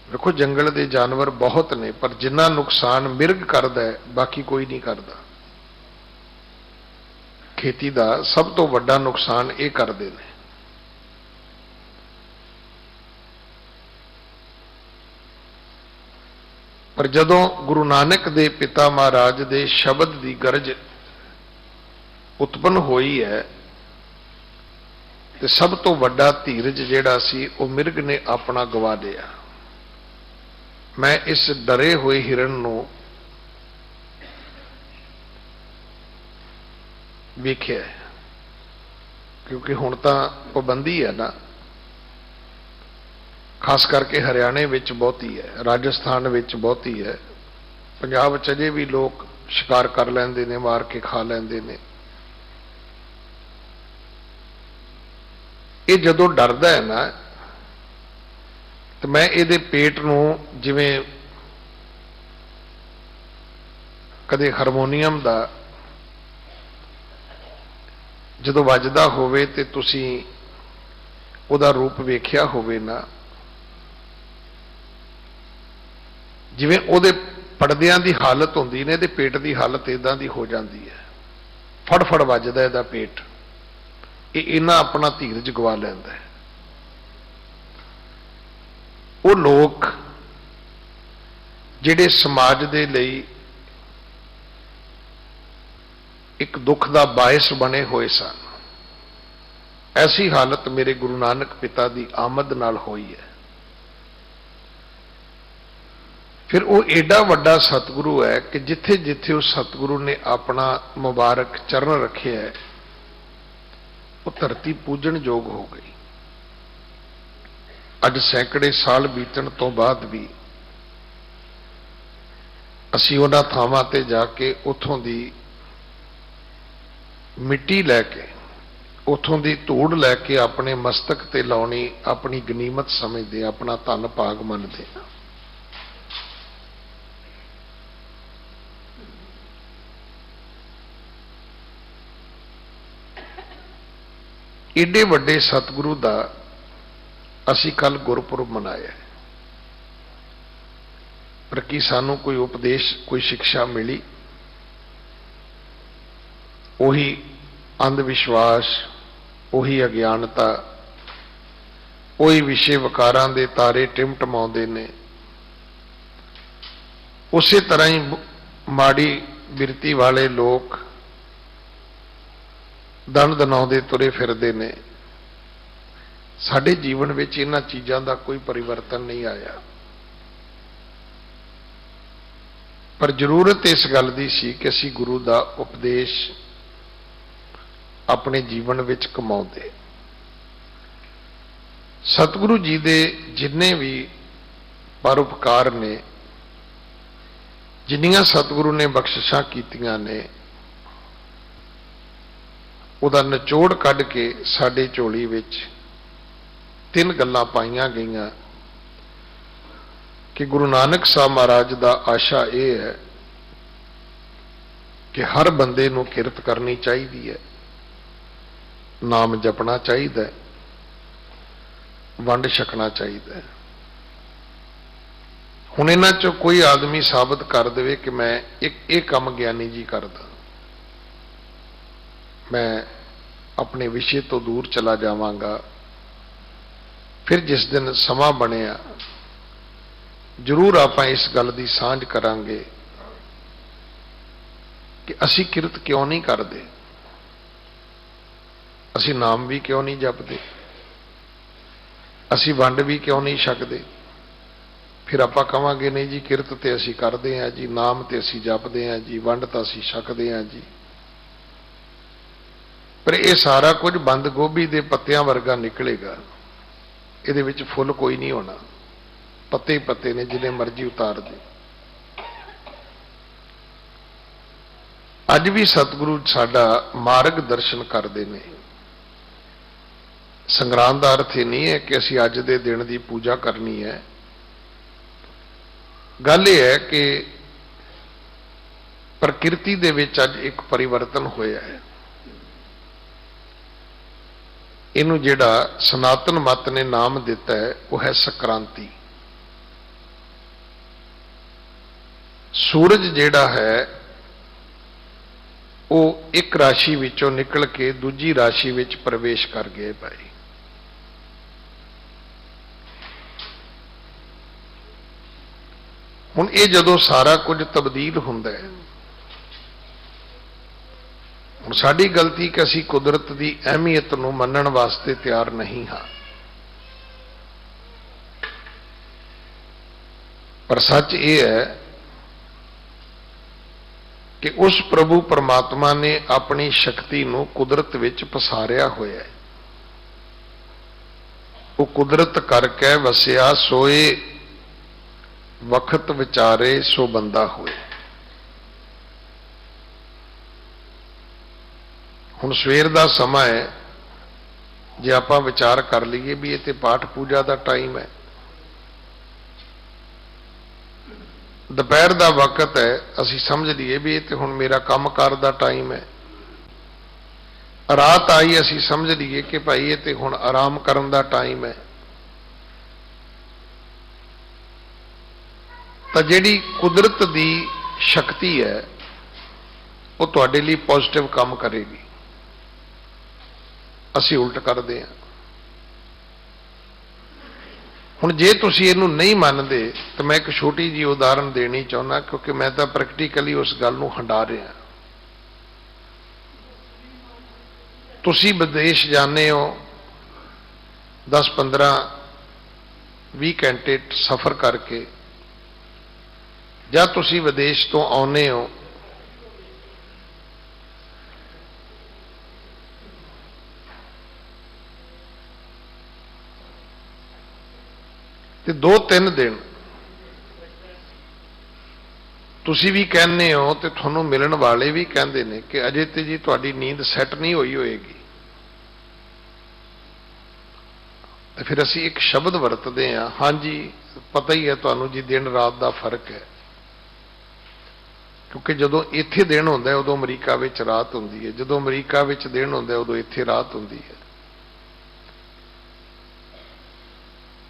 ਦੇਖੋ ਜੰਗਲ ਦੇ ਜਾਨਵਰ ਬਹੁਤ ਨੇ, ਪਰ ਜਿੰਨਾ ਨੁਕਸਾਨ ਮਿਰਗ ਕਰਦਾ ਹੈ ਬਾਕੀ ਕੋਈ ਨਹੀਂ ਕਰਦਾ। ਖੇਤੀ ਦਾ ਸਭ ਤੋਂ ਵੱਡਾ ਨੁਕਸਾਨ ਇਹ ਕਰਦੇ ਨੇ। ਪਰ ਜਦੋਂ ਗੁਰੂ ਨਾਨਕ ਦੇ ਪਿਤਾ ਮਹਾਰਾਜ ਦੇ ਸ਼ਬਦ ਦੀ ਗਰਜ ਉਤਪੰਨ ਹੋਈ ਹੈ ਤੇ ਸਭ ਤੋਂ ਵੱਡਾ ਧੀਰਜ ਜਿਹੜਾ ਸੀ ਉਹ ਮਿਰਗ ਨੇ ਆਪਣਾ ਗਵਾ ਲਿਆ। ਮੈਂ ਇਸ ਡਰੇ ਹੋਏ ਹਿਰਨ ਨੂੰ ਵੇਖਿਆ, ਕਿਉਂਕਿ ਹੁਣ ਤਾਂ ਪਾਬੰਦੀ ਹੈ ਨਾ, ਖਾਸ ਕਰਕੇ ਹਰਿਆਣੇ ਵਿੱਚ ਬਹੁਤੀ ਹੈ, ਰਾਜਸਥਾਨ ਵਿੱਚ ਬਹੁਤੀ ਹੈ, ਪੰਜਾਬ ਵਿੱਚ ਅਜੇ ਵੀ ਲੋਕ ਸ਼ਿਕਾਰ ਕਰ ਲੈਂਦੇ ਨੇ, ਮਾਰ ਕੇ ਖਾ ਲੈਂਦੇ ਨੇ। ਇਹ ਜਦੋਂ ਡਰਦਾ ਹੈ ਨਾ, ਤੇ ਮੈਂ ਇਹਦੇ ਪੇਟ ਨੂੰ ਜਿਵੇਂ ਕਦੇ ਹਾਰਮੋਨੀਅਮ ਦਾ ਜਦੋਂ ਵੱਜਦਾ ਹੋਵੇ ਤੇ ਤੁਸੀਂ ਉਹਦਾ ਰੂਪ ਵੇਖਿਆ ਹੋਵੇ ਨਾ, ਜਿਵੇਂ ਉਹਦੇ ਪੜਦਿਆਂ ਦੀ ਹਾਲਤ ਹੁੰਦੀ ਨੇ ਤੇ ਪੇਟ ਦੀ ਹਾਲਤ ਇਦਾਂ ਦੀ ਹੋ ਜਾਂਦੀ ਹੈ, ਫੜ ਫੜ ਵੱਜਦਾ ਇਹਦਾ ਪੇਟ। ਇਹ ਇਹਨਾਂ ਆਪਣਾ ਧੀਰਜ ਗਵਾ ਲੈਂਦਾ ਹੈ। ਉਹ ਲੋਕ ਜਿਹੜੇ ਸਮਾਜ ਦੇ ਲਈ ਇੱਕ ਦੁੱਖ ਦਾ ਬਾਇਸ ਬਣੇ ਹੋਏ ਸਨ, ਐਸੀ ਹਾਲਤ ਮੇਰੇ ਗੁਰੂ ਨਾਨਕ ਪਿਤਾ ਦੀ ਆਮਦ ਨਾਲ ਹੋਈ ਹੈ। ਫਿਰ ਉਹ ਏਡਾ ਵੱਡਾ ਸਤਿਗੁਰੂ ਹੈ ਕਿ ਜਿੱਥੇ ਜਿੱਥੇ ਉਸ ਸਤਿਗੁਰੂ ਨੇ ਆਪਣਾ ਮੁਬਾਰਕ ਚਰਨ ਰੱਖਿਆ ਹੈ, ਉਹ ਧਰਤੀ ਪੂਜਣ ਯੋਗ ਹੋ ਗਈ। ਅੱਜ ਸੈਂਕੜੇ ਸਾਲ ਬੀਤਣ ਤੋਂ ਬਾਅਦ ਵੀ ਅਸੀਂ ਉਹਨਾਂ ਥਾਵਾਂ ਤੇ ਜਾ ਕੇ ਉੱਥੋਂ ਦੀ ਮਿੱਟੀ ਲੈ ਕੇ, ਉੱਥੋਂ ਦੀ ਧੂੜ ਲੈ ਕੇ ਆਪਣੇ ਮਸਤਕ ਤੇ ਲਾਉਣੀ ਆਪਣੀ ਗਨੀਮਤ ਸਮਝਦੇ, ਆਪਣਾ ਧਨ ਭਾਗ ਮੰਨਦੇ। ਏਡੇ ਵੱਡੇ ਸਤਿਗੁਰੂ ਦਾ ਅਸੀਂ ਕੱਲ ਗੁਰਪੁਰਬ ਮਨਾਇਆ, ਪਰ ਕੀ ਸਾਨੂੰ ਕੋਈ ਉਪਦੇਸ਼, ਕੋਈ ਸਿੱਖਿਆ ਮਿਲੀ? ਉਹੀ ਅੰਧ ਵਿਸ਼ਵਾਸ, ਉਹੀ ਅਗਿਆਨਤਾ, ਉਹੀ ਵਿਸ਼ੇ ਵਿਕਾਰਾਂ ਦੇ ਤਾਰੇ ਟਿਮਟਮਾਉਂਦੇ ਨੇ। ਉਸੇ ਤਰ੍ਹਾਂ ਹੀ ਮਾੜੀ ਬਿਰਤੀ ਵਾਲੇ ਲੋਕ ਦੰਡ ਦਨਾਉਂਦੇ ਤੁਰੇ ਫਿਰਦੇ ਨੇ। ਸਾਡੇ ਜੀਵਨ ਵਿੱਚ ਇਹਨਾਂ ਚੀਜ਼ਾਂ ਦਾ ਕੋਈ ਪਰਿਵਰਤਨ ਨਹੀਂ ਆਇਆ, ਪਰ ਜ਼ਰੂਰਤ ਇਸ ਗੱਲ ਦੀ ਸੀ ਕਿ ਅਸੀਂ ਗੁਰੂ ਦਾ ਉਪਦੇਸ਼ ਆਪਣੇ ਜੀਵਨ ਵਿੱਚ ਕਮਾਉਂਦੇ। ਸਤਿਗੁਰੂ ਜੀ ਦੇ ਜਿੰਨੇ ਵੀ ਪਰਉਪਕਾਰ ਨੇ, ਜਿੰਨੀਆਂ ਸਤਿਗੁਰੂ ਨੇ ਬਖਸ਼ਿਸ਼ਾਂ ਕੀਤੀਆਂ ਨੇ, ਉਹਦਾ ਨਿਚੋੜ ਕੱਢ ਕੇ ਸਾਡੇ ਝੋਲੀ ਵਿੱਚ 3 ਗੱਲਾਂ ਪਾਈਆਂ ਗਈਆਂ ਕਿ ਗੁਰੂ ਨਾਨਕ ਸਾਹਿਬ ਮਹਾਰਾਜ ਦਾ ਆਸ਼ਾ ਇਹ ਹੈ ਕਿ ਹਰ ਬੰਦੇ ਨੂੰ ਕਿਰਤ ਕਰਨੀ ਚਾਹੀਦੀ ਹੈ, ਨਾਮ ਜਪਣਾ ਚਾਹੀਦਾ ਹੈ, ਵੰਡ ਛਕਣਾ ਚਾਹੀਦਾ ਹੈ। ਹੁਣ ਇਹਨਾਂ ਚੋਂ ਕੋਈ ਆਦਮੀ ਸਾਬਤ ਕਰ ਦੇਵੇ ਕਿ ਮੈਂ ਇਹ ਕੰਮ ਗਿਆਨੀ ਜੀ ਕਰਦਾ, ਮੈਂ ਆਪਣੇ ਵਿਸ਼ੇ ਤੋਂ ਦੂਰ ਚਲਾ ਜਾਵਾਂਗਾ, ਫਿਰ ਜਿਸ ਦਿਨ ਸਮਾਂ ਬਣਿਆ ਜ਼ਰੂਰ ਆਪਾਂ ਇਸ ਗੱਲ ਦੀ ਸਾਂਝ ਕਰਾਂਗੇ ਕਿ ਅਸੀਂ ਕਿਰਤ ਕਿਉਂ ਨਹੀਂ ਕਰਦੇ, ਅਸੀਂ ਨਾਮ ਵੀ ਕਿਉਂ ਨਹੀਂ ਜਪਦੇ, ਅਸੀਂ ਵੰਡ ਵੀ ਕਿਉਂ ਨਹੀਂ ਛਕਦੇ। ਫਿਰ ਆਪਾਂ ਕਹਾਂਗੇ ਨਹੀਂ ਜੀ ਕਿਰਤ ਤੇ ਅਸੀਂ ਕਰਦੇ ਹਾਂ ਜੀ, ਨਾਮ ਤੇ ਅਸੀਂ ਜਪਦੇ ਹਾਂ ਜੀ, ਵੰਡ ਤਾਂ ਅਸੀਂ ਛਕਦੇ ਹਾਂ ਜੀ। ਪਰ ਇਹ ਸਾਰਾ ਕੁਝ ਬੰਦ ਗੋਭੀ ਦੇ ਪੱਤਿਆਂ ਵਰਗਾ ਨਿਕਲੇਗਾ, ਇਹਦੇ ਵਿੱਚ ਫੁੱਲ ਕੋਈ ਨਹੀਂ ਹੋਣਾ, ਪੱਤੇ ਹੀ ਪੱਤੇ ਨੇ, ਜਿੰਨੇ ਮਰਜ਼ੀ ਉਤਾਰ ਦੇ। ਅੱਜ ਵੀ ਸਤਿਗੁਰੂ ਸਾਡਾ ਮਾਰਗ ਦਰਸ਼ਨ ਕਰਦੇ ਨੇ। ਸੰਗਰਾਂਦ ਦਾ ਅਰਥ ਇਹ ਨਹੀਂ ਹੈ ਕਿ ਅਸੀਂ ਅੱਜ ਦੇ ਦਿਨ ਦੀ ਪੂਜਾ ਕਰਨੀ ਹੈ। ਗੱਲ ਇਹ ਹੈ ਕਿ ਪ੍ਰਕਿਰਤੀ ਦੇ ਵਿੱਚ ਅੱਜ ਇੱਕ ਪਰਿਵਰਤਨ ਹੋਇਆ ਹੈ। ਇਹਨੂੰ ਜਿਹੜਾ ਸਨਾਤਨ ਮਤ ਨੇ ਨਾਮ ਦਿੱਤਾ ਹੈ ਉਹ ਹੈ ਸੰਕ੍ਰਾਂਤੀ। ਸੂਰਜ ਜਿਹੜਾ ਹੈ ਉਹ ਇੱਕ ਰਾਸ਼ੀ ਵਿੱਚੋਂ ਨਿਕਲ ਕੇ ਦੂਜੀ ਰਾਸ਼ੀ ਵਿੱਚ ਪ੍ਰਵੇਸ਼ ਕਰ ਗਏ ਭਾਈ। ਹੁਣ ਇਹ ਜਦੋਂ ਸਾਰਾ ਕੁਝ ਤਬਦੀਲ ਹੁੰਦਾ ਹੈ, ਹੁਣ ਸਾਡੀ ਗਲਤੀ ਕਿ ਅਸੀਂ ਕੁਦਰਤ ਦੀ ਅਹਿਮੀਅਤ ਨੂੰ ਮੰਨਣ ਵਾਸਤੇ ਤਿਆਰ ਨਹੀਂ ਹਾਂ। ਪਰ ਸੱਚ ਇਹ ਹੈ ਕਿ ਉਸ ਪ੍ਰਭੂ ਪਰਮਾਤਮਾ ਨੇ ਆਪਣੀ ਸ਼ਕਤੀ ਨੂੰ ਕੁਦਰਤ ਵਿੱਚ ਪਸਾਰਿਆ ਹੋਇਆ ਹੈ। ਉਹ ਕੁਦਰਤ ਕਰਕੇ ਵਸਿਆ ਸੋਏ, ਵਖਤ ਵਿਚਾਰੇ ਸੋ ਬੰਦਾ ਹੋਏ। ਹੁਣ ਸਵੇਰ ਦਾ ਸਮਾਂ ਹੈ, ਜੇ ਆਪਾਂ ਵਿਚਾਰ ਕਰ ਲਈਏ ਵੀ ਇਹ ਤੇ ਪਾਠ ਪੂਜਾ ਦਾ ਟਾਈਮ ਹੈ, ਦੁਪਹਿਰ ਦਾ ਵਕਤ ਹੈ, ਅਸੀਂ ਸਮਝ ਲਈਏ ਵੀ ਇਹ ਤੇ ਹੁਣ ਮੇਰਾ ਕੰਮਕਾਰ ਦਾ ਟਾਈਮ ਹੈ, ਰਾਤ ਆਈ ਅਸੀਂ ਸਮਝ ਲਈਏ ਕਿ ਭਾਈ ਇਹ ਤੇ ਹੁਣ ਆਰਾਮ ਕਰਨ ਦਾ ਟਾਈਮ ਹੈ। ਤਾਂ ਜਿਹੜੀ ਕੁਦਰਤ ਦੀ ਸ਼ਕਤੀ ਹੈ ਉਹ ਤੁਹਾਡੇ ਲਈ ਪੋਜ਼ਿਟਿਵ ਕੰਮ ਕਰੇਗੀ। ਅਸੀਂ ਉਲਟ ਕਰਦੇ ਹਾਂ। ਹੁਣ ਜੇ ਤੁਸੀਂ ਇਹਨੂੰ ਨਹੀਂ ਮੰਨਦੇ ਤਾਂ ਮੈਂ ਇੱਕ ਛੋਟੀ ਜਿਹੀ ਉਦਾਹਰਣ ਦੇਣੀ ਚਾਹੁੰਦਾ, ਕਿਉਂਕਿ ਮੈਂ ਤਾਂ ਪ੍ਰੈਕਟੀਕਲੀ ਉਸ ਗੱਲ ਨੂੰ ਹੰਡਾ ਰਿਹਾ। ਤੁਸੀਂ ਵਿਦੇਸ਼ ਜਾਂਦੇ ਹੋ 10 15 20 ਘੰਟੇ ਸਫ਼ਰ ਕਰਕੇ, ਜਾਂ ਤੁਸੀਂ ਵਿਦੇਸ਼ ਤੋਂ ਆਉਂਦੇ ਹੋ ਤੇ 2-3 ਦਿਨ ਤੁਸੀਂ ਵੀ ਕਹਿੰਦੇ ਹੋ ਤੇ ਤੁਹਾਨੂੰ ਮਿਲਣ ਵਾਲੇ ਵੀ ਕਹਿੰਦੇ ਨੇ ਕਿ ਅਜੇ ਤੇ ਜੀ ਤੁਹਾਡੀ ਨੀਂਦ ਸੈੱਟ ਨਹੀਂ ਹੋਈ ਹੋਏਗੀ। ਤੇ ਫਿਰ ਅਸੀਂ ਇੱਕ ਸ਼ਬਦ ਵਰਤਦੇ ਹਾਂ, ਹਾਂਜੀ ਪਤਾ ਹੀ ਹੈ ਤੁਹਾਨੂੰ ਜੀ ਦਿਨ ਰਾਤ ਦਾ ਫਰਕ ਹੈ। ਕਿਉਂਕਿ ਜਦੋਂ ਇੱਥੇ ਦਿਨ ਹੁੰਦਾ ਉਦੋਂ ਅਮਰੀਕਾ ਵਿੱਚ ਰਾਤ ਹੁੰਦੀ ਹੈ, ਜਦੋਂ ਅਮਰੀਕਾ ਵਿੱਚ ਦਿਨ ਹੁੰਦਾ ਉਦੋਂ ਇੱਥੇ ਰਾਤ ਹੁੰਦੀ ਹੈ।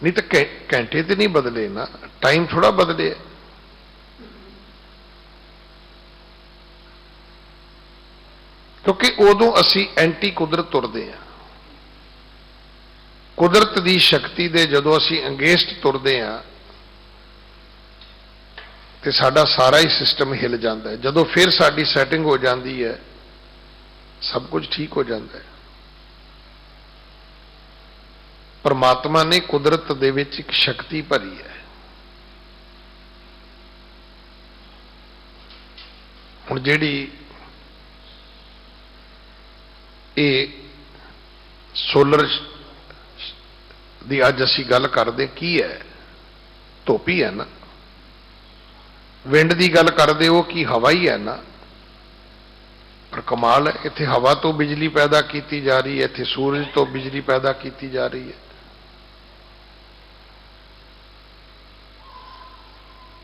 ਨਹੀਂ ਤਾਂ ਘੰਟੇ ਤੇ ਨਹੀਂ ਬਦਲੇ ਨਾ, ਟਾਈਮ ਥੋੜਾ ਬਦਲੇ। ਕਿਉਂਕਿ ਉਦੋਂ ਅਸੀਂ ਐਂਟੀ ਕੁਦਰਤ ਤੁਰਦੇ ਹਾਂ। ਕੁਦਰਤ ਦੀ ਸ਼ਕਤੀ ਦੇ ਜਦੋਂ ਅਸੀਂ ਅਗੇਂਸਟ ਤੁਰਦੇ ਹਾਂ ਤੇ ਸਾਡਾ ਸਾਰਾ ਹੀ ਸਿਸਟਮ ਹਿੱਲ ਜਾਂਦਾ ਹੈ। ਜਦੋਂ ਫਿਰ ਸਾਡੀ ਸੈਟਿੰਗ ਹੋ ਜਾਂਦੀ ਹੈ, ਸਭ ਕੁਝ ਠੀਕ ਹੋ ਜਾਂਦਾ ਹੈ। ਪਰਮਾਤਮਾ ਨੇ ਕੁਦਰਤ ਦੇ ਵਿੱਚ ਇੱਕ ਸ਼ਕਤੀ ਭਰੀ ਹੈ। ਹੁਣ ਜਿਹੜੀ ਇਹ ਸੋਲਰ ਦੀ ਅੱਜ ਅਸੀਂ ਗੱਲ ਕਰਦੇ, ਕੀ ਹੈ? ਧੁੱਪ ਹੀ ਹੈ ਨਾ। ਵਿੰਡ ਦੀ ਗੱਲ ਕਰਦੇ, ਉਹ ਕੀ ਹਵਾ ਹੀ ਹੈ ਨਾ। ਪਰ ਕਮਾਲ ਹੈ, ਇੱਥੇ ਹਵਾ ਤੋਂ ਬਿਜਲੀ ਪੈਦਾ ਕੀਤੀ ਜਾ ਰਹੀ ਹੈ, ਇੱਥੇ ਸੂਰਜ ਤੋਂ ਬਿਜਲੀ ਪੈਦਾ ਕੀਤੀ ਜਾ ਰਹੀ ਹੈ।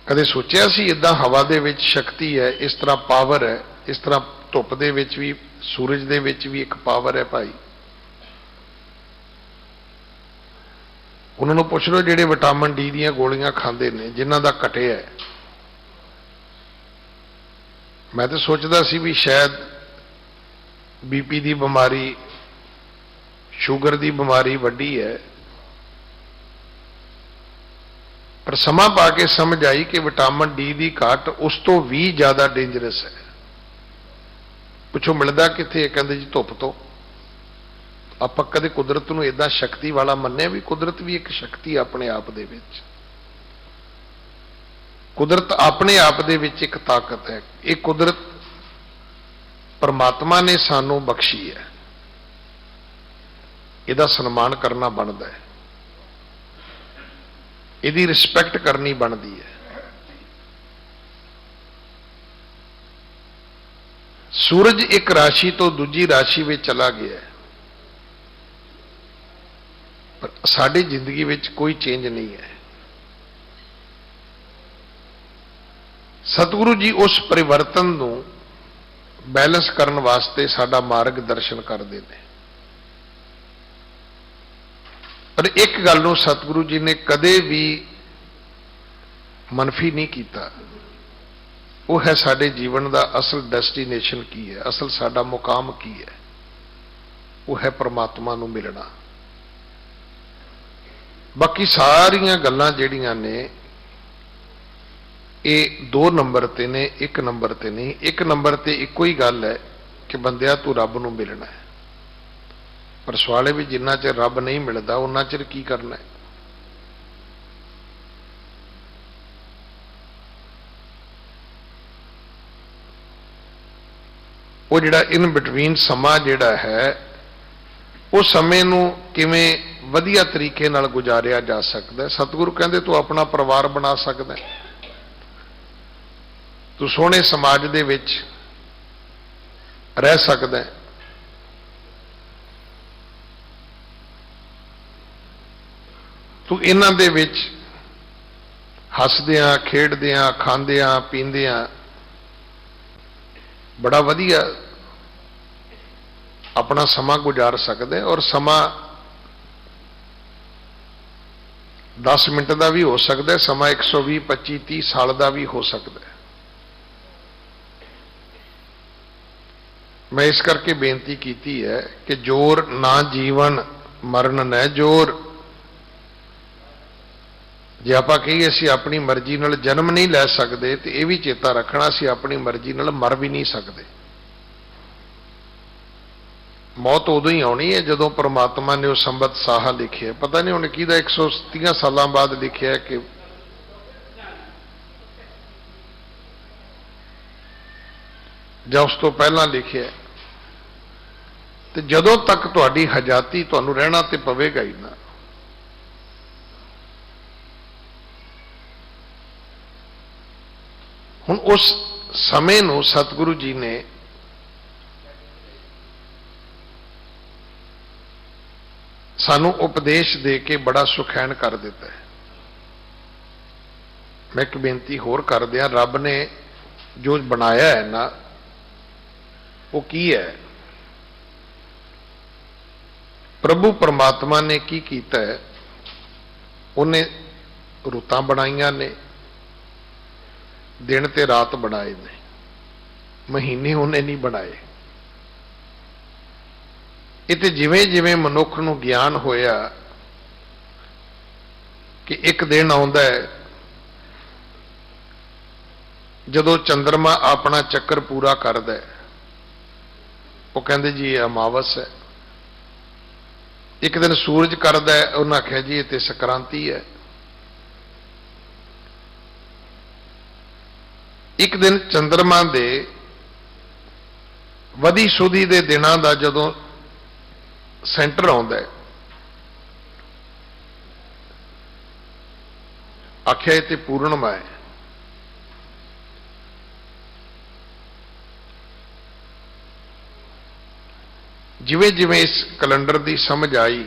ਕਦੇ ਸੋਚਿਆ ਸੀ ਇਦਾਂ ਹਵਾ ਦੇ ਵਿੱਚ ਸ਼ਕਤੀ ਹੈ, ਇਸ ਤਰ੍ਹਾਂ ਪਾਵਰ ਹੈ, ਇਸ ਤਰ੍ਹਾਂ ਧੁੱਪ ਦੇ ਵਿੱਚ ਵੀ, ਸੂਰਜ ਦੇ ਵਿੱਚ ਵੀ ਇੱਕ ਪਾਵਰ ਹੈ ਭਾਈ। ਉਹਨਾਂ ਨੂੰ ਪੁੱਛ ਲਓ ਜਿਹੜੇ ਵਿਟਾਮਿਨ ਡੀ ਦੀਆਂ ਗੋਲੀਆਂ ਖਾਂਦੇ ਨੇ, ਜਿਨ੍ਹਾਂ ਦਾ ਘਟਿਆ ਹੈ। ਮੈਂ ਤਾਂ ਸੋਚਦਾ ਸੀ ਵੀ ਸ਼ਾਇਦ ਬੀਪੀ ਦੀ ਬਿਮਾਰੀ, ਸ਼ੂਗਰ ਦੀ ਬਿਮਾਰੀ ਵੱਡੀ ਹੈ, ਪਰ ਸਮਾਂ ਪਾ ਕੇ ਸਮਝ ਆਈ ਕਿ ਵਿਟਾਮਿਨ ਡੀ ਦੀ ਘਾਟ ਉਸ ਤੋਂ ਵੀ ਜ਼ਿਆਦਾ ਡੇਂਜਰਸ ਹੈ। ਪੁੱਛੋ ਮਿਲਦਾ ਕਿੱਥੇ? ਕਹਿੰਦੇ ਜੀ ਧੁੱਪ ਤੋਂ। ਆਪਾਂ ਕਦੇ ਕੁਦਰਤ ਨੂੰ ਇਦਾਂ ਸ਼ਕਤੀ ਵਾਲਾ ਮੰਨਿਆ ਵੀ ਕੁਦਰਤ ਵੀ ਇੱਕ ਸ਼ਕਤੀ ਆਪਣੇ ਆਪ ਦੇ ਵਿੱਚ। ਕੁਦਰਤ ਆਪਣੇ ਆਪ ਦੇ ਵਿੱਚ ਇੱਕ ਤਾਕਤ ਹੈ। ਇਹ ਕੁਦਰਤ ਪਰਮਾਤਮਾ ਨੇ ਸਾਨੂੰ ਬਖਸ਼ੀ ਹੈ, ਇਹਦਾ ਸਨਮਾਨ ਕਰਨਾ ਬਣਦਾ ਹੈ, ਇਹਦੀ ਰਿਸਪੈਕਟ ਕਰਨੀ ਬਣਦੀ ਹੈ। ਸੂਰਜ ਇੱਕ ਰਾਸ਼ੀ ਤੋਂ ਦੂਜੀ ਰਾਸ਼ੀ ਵਿੱਚ ਚਲਾ ਗਿਆ ਹੈ, ਪਰ ਸਾਡੀ ਜ਼ਿੰਦਗੀ ਵਿੱਚ ਕੋਈ ਚੇਂਜ ਨਹੀਂ ਹੈ। ਸਤਿਗੁਰੂ ਜੀ ਉਸ ਪਰਿਵਰਤਨ ਨੂੰ ਬੈਲੈਂਸ ਕਰਨ ਵਾਸਤੇ ਸਾਡਾ ਮਾਰਗ ਦਰਸ਼ਨ ਕਰਦੇ ਨੇ। ਪਰ ਇੱਕ ਗੱਲ ਨੂੰ ਸਤਿਗੁਰੂ ਜੀ ਨੇ ਕਦੇ ਵੀ ਮਨਫੀ ਨਹੀਂ ਕੀਤਾ, ਉਹ ਹੈ ਸਾਡੇ ਜੀਵਨ ਦਾ ਅਸਲ ਡੈਸਟੀਨੇਸ਼ਨ ਕੀ ਹੈ, ਅਸਲ ਸਾਡਾ ਮੁਕਾਮ ਕੀ ਹੈ। ਉਹ ਹੈ ਪਰਮਾਤਮਾ ਨੂੰ ਮਿਲਣਾ। ਬਾਕੀ ਸਾਰੀਆਂ ਗੱਲਾਂ ਜਿਹੜੀਆਂ ਨੇ ਇਹ 2 ਨੰਬਰ ਤੇ ਨੇ, 1 ਨੰਬਰ ਤੇ ਨਹੀਂ। 1 ਨੰਬਰ ਤੇ ਇੱਕੋ ਹੀ ਗੱਲ ਹੈ ਕਿ ਬੰਦਿਆ ਤੂੰ ਰੱਬ ਨੂੰ ਮਿਲਣਾ ਹੈ। ਪਰ ਸਵਾਲ ਹੈ ਵੀ ਜਿੰਨਾ ਚਿਰ ਰੱਬ ਨਹੀਂ ਮਿਲਦਾ ਉਹਨਾਂ ਚਿਰ ਕੀ ਕਰਨਾ ਹੈ? ਉਹ ਜਿਹੜਾ ਇਨ ਬਿਟਵੀਨ ਸਮਾਂ ਜਿਹੜਾ ਹੈ, ਉਹ ਸਮੇਂ ਨੂੰ ਕਿਵੇਂ ਵਧੀਆ ਤਰੀਕੇ ਨਾਲ ਗੁਜ਼ਾਰਿਆ ਜਾ ਸਕਦਾ ਹੈ। ਸਤਿਗੁਰੂ ਕਹਿੰਦੇ ਤੂੰ ਆਪਣਾ ਪਰਿਵਾਰ ਬਣਾ ਸਕਦਾ ਹੈ, ਤੂੰ ਸੋਹਣੇ ਸਮਾਜ ਦੇ ਵਿੱਚ ਰਹਿ ਸਕਦਾ ਹੈ, ਤੂੰ ਇਹਨਾਂ ਦੇ ਵਿੱਚ ਹੱਸਦਿਆਂ, ਖੇਡਦਿਆਂ, ਖਾਂਦਿਆਂ, ਪੀਂਦਿਆਂ ਬੜਾ ਵਧੀਆ ਆਪਣਾ ਸਮਾਂ ਗੁਜ਼ਾਰ ਸਕਦਾ ਹੈ। ਔਰ ਸਮਾਂ 10 ਮਿੰਟ ਦਾ ਵੀ ਹੋ ਸਕਦਾ ਹੈ, ਸਮਾਂ 120, 25, 30 ਸਾਲ ਦਾ ਵੀ ਹੋ ਸਕਦਾ ਹੈ। ਮੈਂ ਇਸ ਕਰਕੇ ਬੇਨਤੀ ਕੀਤੀ ਹੈ ਕਿ ਜੋਰ ਨਾ ਜੀਵਨ ਮਰਨ ਨੈ ਜੋਰ। ਜੇ ਆਪਾਂ ਕਹੀਏ ਅਸੀਂ ਆਪਣੀ ਮਰਜ਼ੀ ਨਾਲ ਜਨਮ ਨਹੀਂ ਲੈ ਸਕਦੇ, ਤੇ ਇਹ ਵੀ ਚੇਤਾ ਰੱਖਣਾ ਅਸੀਂ ਆਪਣੀ ਮਰਜ਼ੀ ਨਾਲ ਮਰ ਵੀ ਨਹੀਂ ਸਕਦੇ। ਮੌਤ ਉਦੋਂ ਹੀ ਆਉਣੀ ਹੈ ਜਦੋਂ ਪਰਮਾਤਮਾ ਨੇ ਉਹ ਸੰਬਤ ਸਾਹਾ ਲਿਖਿਆ। ਪਤਾ ਨਹੀਂ ਹੁਣ ਕਿਹਦਾ 130 ਸਾਲਾਂ ਬਾਅਦ ਲਿਖਿਆ ਕਿ ਜਾਂ ਉਸ ਤੋਂ ਪਹਿਲਾਂ ਲਿਖਿਆ। ਤੇ ਜਦੋਂ ਤੱਕ ਤੁਹਾਡੀ ਹਯਾਤੀ, ਤੁਹਾਨੂੰ ਰਹਿਣਾ ਤੇ ਪਵੇਗਾ ਹੀ ਨਾ। ਹੁਣ ਉਸ ਸਮੇਂ ਨੂੰ ਸਤਿਗੁਰੂ ਜੀ ਨੇ ਸਾਨੂੰ ਉਪਦੇਸ਼ ਦੇ ਕੇ ਬੜਾ ਸੁਖੈਨ ਕਰ ਦਿੱਤਾ ਹੈ। ਮੈਂ ਇੱਕ ਬੇਨਤੀ ਹੋਰ ਕਰ ਦਿਆਂ, ਰੱਬ ਨੇ ਜੋ ਬਣਾਇਆ ਹੈ ਨਾ, ਉਹ ਕੀ ਹੈ? ਪ੍ਰਭੂ ਪਰਮਾਤਮਾ ਨੇ ਕੀ ਕੀਤਾ ਹੈ? ਉਹਨੇ ਰੁੱਤਾਂ ਬਣਾਈਆਂ ਨੇ, ਦਿਨ ਤੇ ਰਾਤ ਬਣਾਏ ਨੇ, ਮਹੀਨੇ ਉਹਨੇ ਨਹੀਂ ਬਣਾਏ। ਇਹ ਤੇ ਜਿਵੇਂ ਜਿਵੇਂ ਮਨੁੱਖ ਨੂੰ ਗਿਆਨ ਹੋਇਆ ਕਿ ਇੱਕ ਦਿਨ ਆਉਂਦਾ ਹੈ ਜਦੋਂ ਚੰਦਰਮਾ ਆਪਣਾ ਚੱਕਰ ਪੂਰਾ ਕਰਦਾ ਹੈ, ਉਹ ਕਹਿੰਦੇ ਜੀ ਇਹ ਅਮਾਵਸ ਹੈ। ਇੱਕ ਦਿਨ ਸੂਰਜ ਕਰਦਾ ਹੈ, ਉਹਨਾਂ ਆਖਿਆ ਜੀ ਇਹ ਤੇ ਸੰਕ੍ਰਾਂਤੀ ਹੈ। ਇੱਕ ਦਿਨ ਚੰਦਰਮਾ ਦੇ ਵਧੀ ਸੁਧੀ ਦੇ ਦਿਨਾਂ ਦਾ ਜਦੋਂ ਸੈਂਟਰ ਆਉਂਦਾ ਹੈ, ਆਖਿਆ ਇਹ ਤੇ ਪੂਰਨਮਾ ਹੈ। ਜਿਵੇਂ ਜਿਵੇਂ ਇਸ ਕੈਲੰਡਰ ਦੀ ਸਮਝ ਆਈ,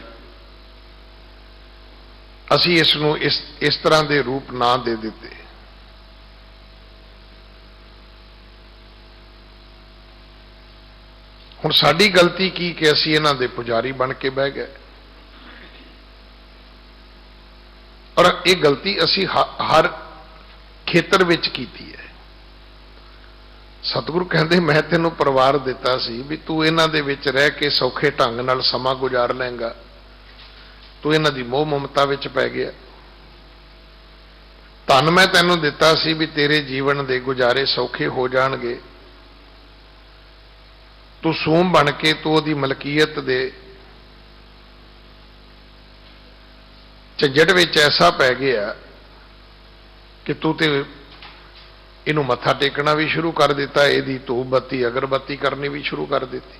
ਅਸੀਂ ਇਸ ਨੂੰ ਇਸ ਤਰ੍ਹਾਂ ਦੇ ਰੂਪ ਨਾਂ ਦੇ ਦਿੱਤੇ। ਹੁਣ ਸਾਡੀ ਗਲਤੀ ਕੀ ਕਿ ਅਸੀਂ ਇਹਨਾਂ ਦੇ ਪੁਜਾਰੀ ਬਣ ਕੇ ਬਹਿ ਗਏ, ਔਰ ਇਹ ਗਲਤੀ ਅਸੀਂ ਹਰ ਖੇਤਰ ਵਿੱਚ ਕੀਤੀ ਹੈ। ਸਤਿਗੁਰੂ ਕਹਿੰਦੇ ਮੈਂ ਤੈਨੂੰ ਪਰਿਵਾਰ ਦਿੱਤਾ ਸੀ ਵੀ ਤੂੰ ਇਹਨਾਂ ਦੇ ਵਿੱਚ ਰਹਿ ਕੇ ਸੌਖੇ ਢੰਗ ਨਾਲ ਸਮਾਂ ਗੁਜ਼ਾਰ ਲਏਂਗਾ, ਤੂੰ ਇਹਨਾਂ ਦੀ ਮੋਹ ਮਮਤਾ ਵਿੱਚ ਪੈ ਗਿਆ। ਧਨ ਮੈਂ ਤੈਨੂੰ ਦਿੱਤਾ ਸੀ ਵੀ ਤੇਰੇ ਜੀਵਨ ਦੇ ਗੁਜ਼ਾਰੇ ਸੌਖੇ ਹੋ ਜਾਣਗੇ, ਤੂੰ ਸੂਮ ਬਣ ਕੇ ਤੂੰ ਉਹਦੀ ਮਲਕੀਅਤ ਦੇ ਝੰਜਟ ਵਿੱਚ ਐਸਾ ਪੈ ਗਿਆ ਕਿ ਤੂੰ ਤੇ ਇਹਨੂੰ ਮੱਥਾ ਟੇਕਣਾ ਵੀ ਸ਼ੁਰੂ ਕਰ ਦਿੱਤਾ, ਇਹਦੀ ਧੂਪ ਬੱਤੀ ਅਗਰਬੱਤੀ ਕਰਨੀ ਵੀ ਸ਼ੁਰੂ ਕਰ ਦਿੱਤੀ।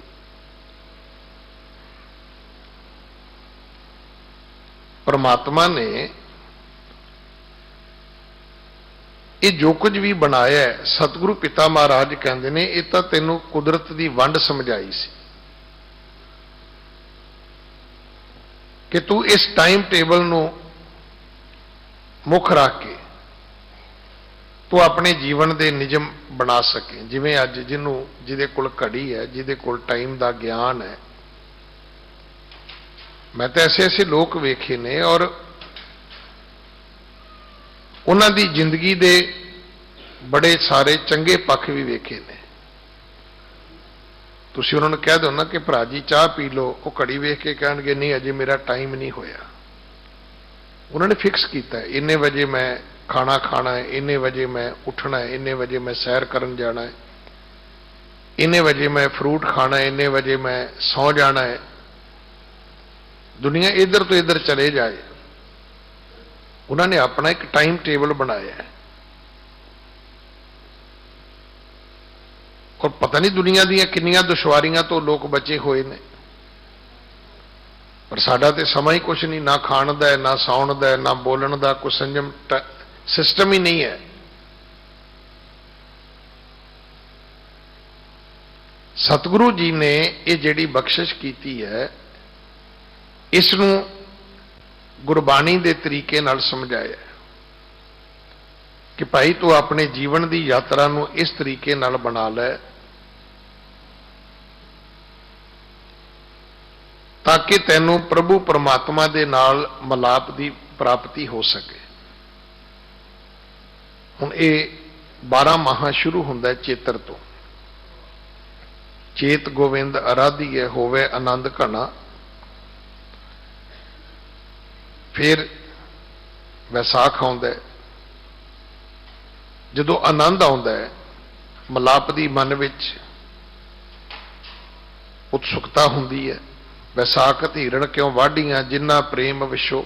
ਪਰਮਾਤਮਾ ਨੇ ਇਹ ਜੋ ਕੁਝ ਵੀ ਬਣਾਇਆ ਹੈ, ਸਤਿਗੁਰੂ ਪਿਤਾ ਮਹਾਰਾਜ ਕਹਿੰਦੇ ਨੇ ਇਹ ਤਾਂ ਤੈਨੂੰ ਕੁਦਰਤ ਦੀ ਵੰਡ ਸਮਝਾਈ ਸੀ ਕਿ ਤੂੰ ਇਸ ਟਾਈਮ ਟੇਬਲ ਨੂੰ ਮੁੱਖ ਰੱਖ ਕੇ ਤੂੰ ਆਪਣੇ ਜੀਵਨ ਦੇ ਨਿਯਮ ਬਣਾ ਸਕੇ। ਜਿਵੇਂ ਅੱਜ ਜਿਹਦੇ ਕੋਲ ਘੜੀ ਹੈ, ਜਿਹਦੇ ਕੋਲ ਟਾਈਮ ਦਾ ਗਿਆਨ ਹੈ, ਮੈਂ ਤਾਂ ਐਸੇ ਲੋਕ ਵੇਖੇ ਨੇ ਔਰ ਉਹਨਾਂ ਦੀ ਜ਼ਿੰਦਗੀ ਦੇ ਬੜੇ ਸਾਰੇ ਚੰਗੇ ਪੱਖ ਵੀ ਵੇਖੇ ਨੇ। ਤੁਸੀਂ ਉਹਨਾਂ ਨੂੰ ਕਹਿ ਦਿਓ ਨਾ ਕਿ ਭਰਾ ਜੀ ਚਾਹ ਪੀ ਲਓ, ਉਹ ਘੜੀ ਵੇਖ ਕੇ ਕਹਿਣਗੇ ਨਹੀਂ ਅਜੇ ਮੇਰਾ ਟਾਈਮ ਨਹੀਂ ਹੋਇਆ। ਉਹਨਾਂ ਨੇ ਫਿਕਸ ਕੀਤਾ ਇੰਨੇ ਵਜੇ ਮੈਂ ਖਾਣਾ ਖਾਣਾ ਹੈ, ਇੰਨੇ ਵਜੇ ਮੈਂ ਉੱਠਣਾ ਹੈ, ਇੰਨੇ ਵਜੇ ਮੈਂ ਸੈਰ ਕਰਨ ਜਾਣਾ ਹੈ, ਇੰਨੇ ਵਜੇ ਮੈਂ ਫਰੂਟ ਖਾਣਾ ਹੈ, ਇੰਨੇ ਵਜੇ ਮੈਂ ਸੌਂ ਜਾਣਾ ਹੈ। ਦੁਨੀਆ ਇੱਧਰ ਤੋਂ ਇੱਧਰ ਚਲੇ ਜਾਏ, ਉਹਨਾਂ ਨੇ ਆਪਣਾ ਇੱਕ ਟਾਈਮ ਟੇਬਲ ਬਣਾਇਆ ਹੈ। ਔਰ ਪਤਾ ਨਹੀਂ ਦੁਨੀਆ ਦੀਆਂ ਕਿੰਨੀਆਂ ਦੁਸ਼ਵਾਰੀਆਂ ਤੋਂ ਲੋਕ ਬਚੇ ਹੋਏ ਨੇ, ਪਰ ਸਾਡਾ ਤੇ ਸਮਾਂ ਹੀ ਕੁਛ ਨਹੀਂ, ਨਾ ਖਾਣ ਦਾ ਹੈ, ਨਾ ਸੌਣ ਦਾ ਹੈ, ਨਾ ਬੋਲਣ ਦਾ, ਕੋਈ ਸੰਜਮ ਸਿਸਟਮ ਹੀ ਨਹੀਂ ਹੈ। ਸਤਿਗੁਰੂ ਜੀ ਨੇ ਇਹ ਜਿਹੜੀ ਬਖਸ਼ਿਸ਼ ਕੀਤੀ ਹੈ, ਇਸ ਨੂੰ ਗੁਰਬਾਣੀ ਦੇ ਤਰੀਕੇ ਨਾਲ ਸਮਝਾਇਆ ਕਿ ਭਾਈ ਤੂੰ ਆਪਣੇ ਜੀਵਨ ਦੀ ਯਾਤਰਾ ਨੂੰ ਇਸ ਤਰੀਕੇ ਨਾਲ ਬਣਾ ਲੈ ਤਾਂ ਕਿ ਤੈਨੂੰ ਪ੍ਰਭੂ ਪਰਮਾਤਮਾ ਦੇ ਨਾਲ ਮਿਲਾਪ ਦੀ ਪ੍ਰਾਪਤੀ ਹੋ ਸਕੇ। ਹੁਣ ਇਹ 12 ਮਾਹ ਸ਼ੁਰੂ ਹੁੰਦਾ ਚੇਤਰ ਤੋਂ। ਚੇਤ ਗੋਵਿੰਦ ਅਰਾਧੀਏ ਹੋਵੇ ਆਨੰਦ ਘਣਾ, ਫਿਰ ਵੈਸਾਖ ਆਉਂਦਾ ਹੈ। ਜਦੋਂ ਆਨੰਦ ਆਉਂਦਾ ਹੈ, ਮਿਲਾਪ ਦੀ ਮਨ ਵਿੱਚ ਉਤਸੁਕਤਾ ਹੁੰਦੀ ਹੈ। ਵੈਸਾਖ ਧੀਰਣ ਕਿਉਂ ਵਾਢੀਆਂ ਜਿਨ੍ਹਾਂ ਪ੍ਰੇਮ ਵਿਸ਼ੋ।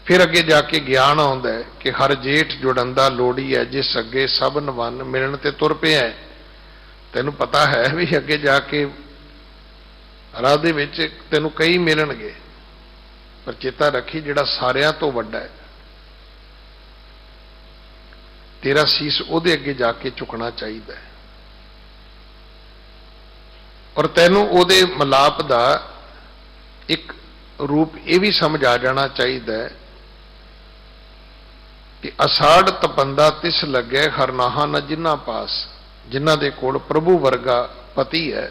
ਫਿਰ ਅੱਗੇ ਜਾ ਕੇ ਗਿਆਨ ਆਉਂਦਾ ਹੈ ਕਿ ਹਰ ਜੇਠ ਜੁੜੰਦਾ ਲੋੜੀ ਹੈ, ਜਿਸ ਅੱਗੇ ਸਭ ਨਵੰਨ ਮਿਲਣ ਤੇ ਤੁਰ ਪਿਆ। ਤੈਨੂੰ ਪਤਾ ਹੈ ਵੀ ਅੱਗੇ ਜਾ ਕੇ ਰਾਹ ਦੇ ਵਿੱਚ ਤੈਨੂੰ ਕਈ ਮਿਲਣਗੇ, ਪਰ ਚੇਤਾ ਰੱਖੀ ਜਿਹੜਾ ਸਾਰਿਆਂ ਤੋਂ ਵੱਡਾ ਹੈ, ਤੇਰਾ ਸੀਸ ਉਹਦੇ ਅੱਗੇ ਜਾ ਕੇ ਝੁਕਣਾ ਚਾਹੀਦਾ ਹੈ। ਔਰ ਤੈਨੂੰ ਉਹਦੇ ਮਿਲਾਪ ਦਾ ਇੱਕ ਰੂਪ ਇਹ ਵੀ ਸਮਝ ਆ ਜਾਣਾ ਚਾਹੀਦਾ ਹੈ ਕਿ ਅਸਾੜ ਤਪੰਦਾ ਤਿਸ ਲੱਗੇ ਹਰਨਾਹਾ ਨ ਜਿਨ੍ਹਾਂ ਪਾਸ। ਜਿਨ੍ਹਾਂ ਦੇ ਕੋਲ ਪ੍ਰਭੂ ਵਰਗਾ ਪਤੀ ਹੈ,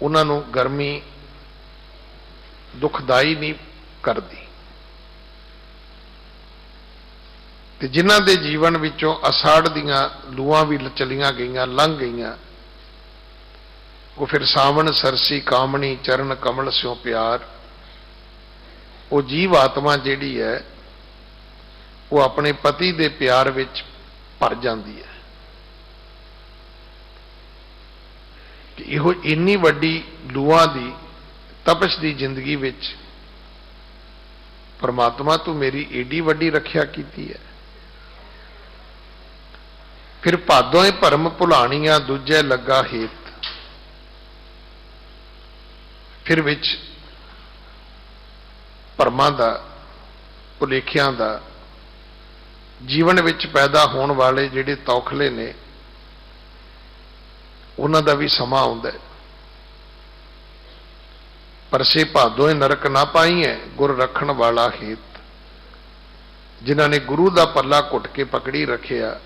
ਉਹਨਾਂ ਨੂੰ ਗਰਮੀ ਦੁਖਦਾਈ ਨਹੀਂ ਕਰਦੀ, ਤੇ ਜਿਨ੍ਹਾਂ ਦੇ ਜੀਵਨ ਵਿੱਚੋਂ ਅਸਾੜ ਦੀਆਂ ਲੂਆਂ ਵੀ ਚਲੀਆਂ ਗਈਆਂ, ਲੰਘ ਗਈਆਂ, ਉਹ ਫਿਰ ਸਾਵਣ ਸਰਸੀ ਕਾਮਣੀ ਚਰਨ ਕਮਲ ਸਿਓ ਪਿਆਰ। ਉਹ ਜੀਵ ਆਤਮਾ ਜਿਹੜੀ ਹੈ ਉਹ ਆਪਣੇ ਪਤੀ ਦੇ ਪਿਆਰ ਵਿੱਚ ਭਰ ਜਾਂਦੀ ਹੈ ਕਿ ਇਹੋ ਇੰਨੀ ਵੱਡੀ ਲੂਆਂ ਦੀ ਤਪਸ਼ ਦੀ ਜ਼ਿੰਦਗੀ ਵਿੱਚ ਪਰਮਾਤਮਾ ਤੂੰ ਮੇਰੀ ਏਡੀ ਵੱਡੀ ਰੱਖਿਆ ਕੀਤੀ ਹੈ। ਫਿਰ ਭਾਦੋਂਏ ਭਰਮ ਭੁਲਾਣੀਆਂ ਦੂਜੇ ਲੱਗਾ ਹੇਤ, ਫਿਰ ਵਿੱਚ ਭਰਮਾਂ ਦਾ ਭੁਲੇਖਿਆਂ ਦਾ ਜੀਵਨ ਵਿੱਚ ਪੈਦਾ ਹੋਣ ਵਾਲੇ ਜਿਹੜੇ ਤੌਖਲੇ ਨੇ ਉਹਨਾਂ ਦਾ ਵੀ ਸਮਾਂ ਆਉਂਦਾ ਹੈ। ਪਰਸੇ ਭਾਦੋਂਏ ਨਰਕ ਨਾ ਪਾਈਐ ਗੁਰ ਰੱਖਣ ਵਾਲਾ ਹੇਤ, ਜਿਨ੍ਹਾਂ ਨੇ ਗੁਰੂ ਦਾ ਪੱਲਾ ਘੁੱਟ ਕੇ ਪਕੜੀ ਰੱਖਿਆ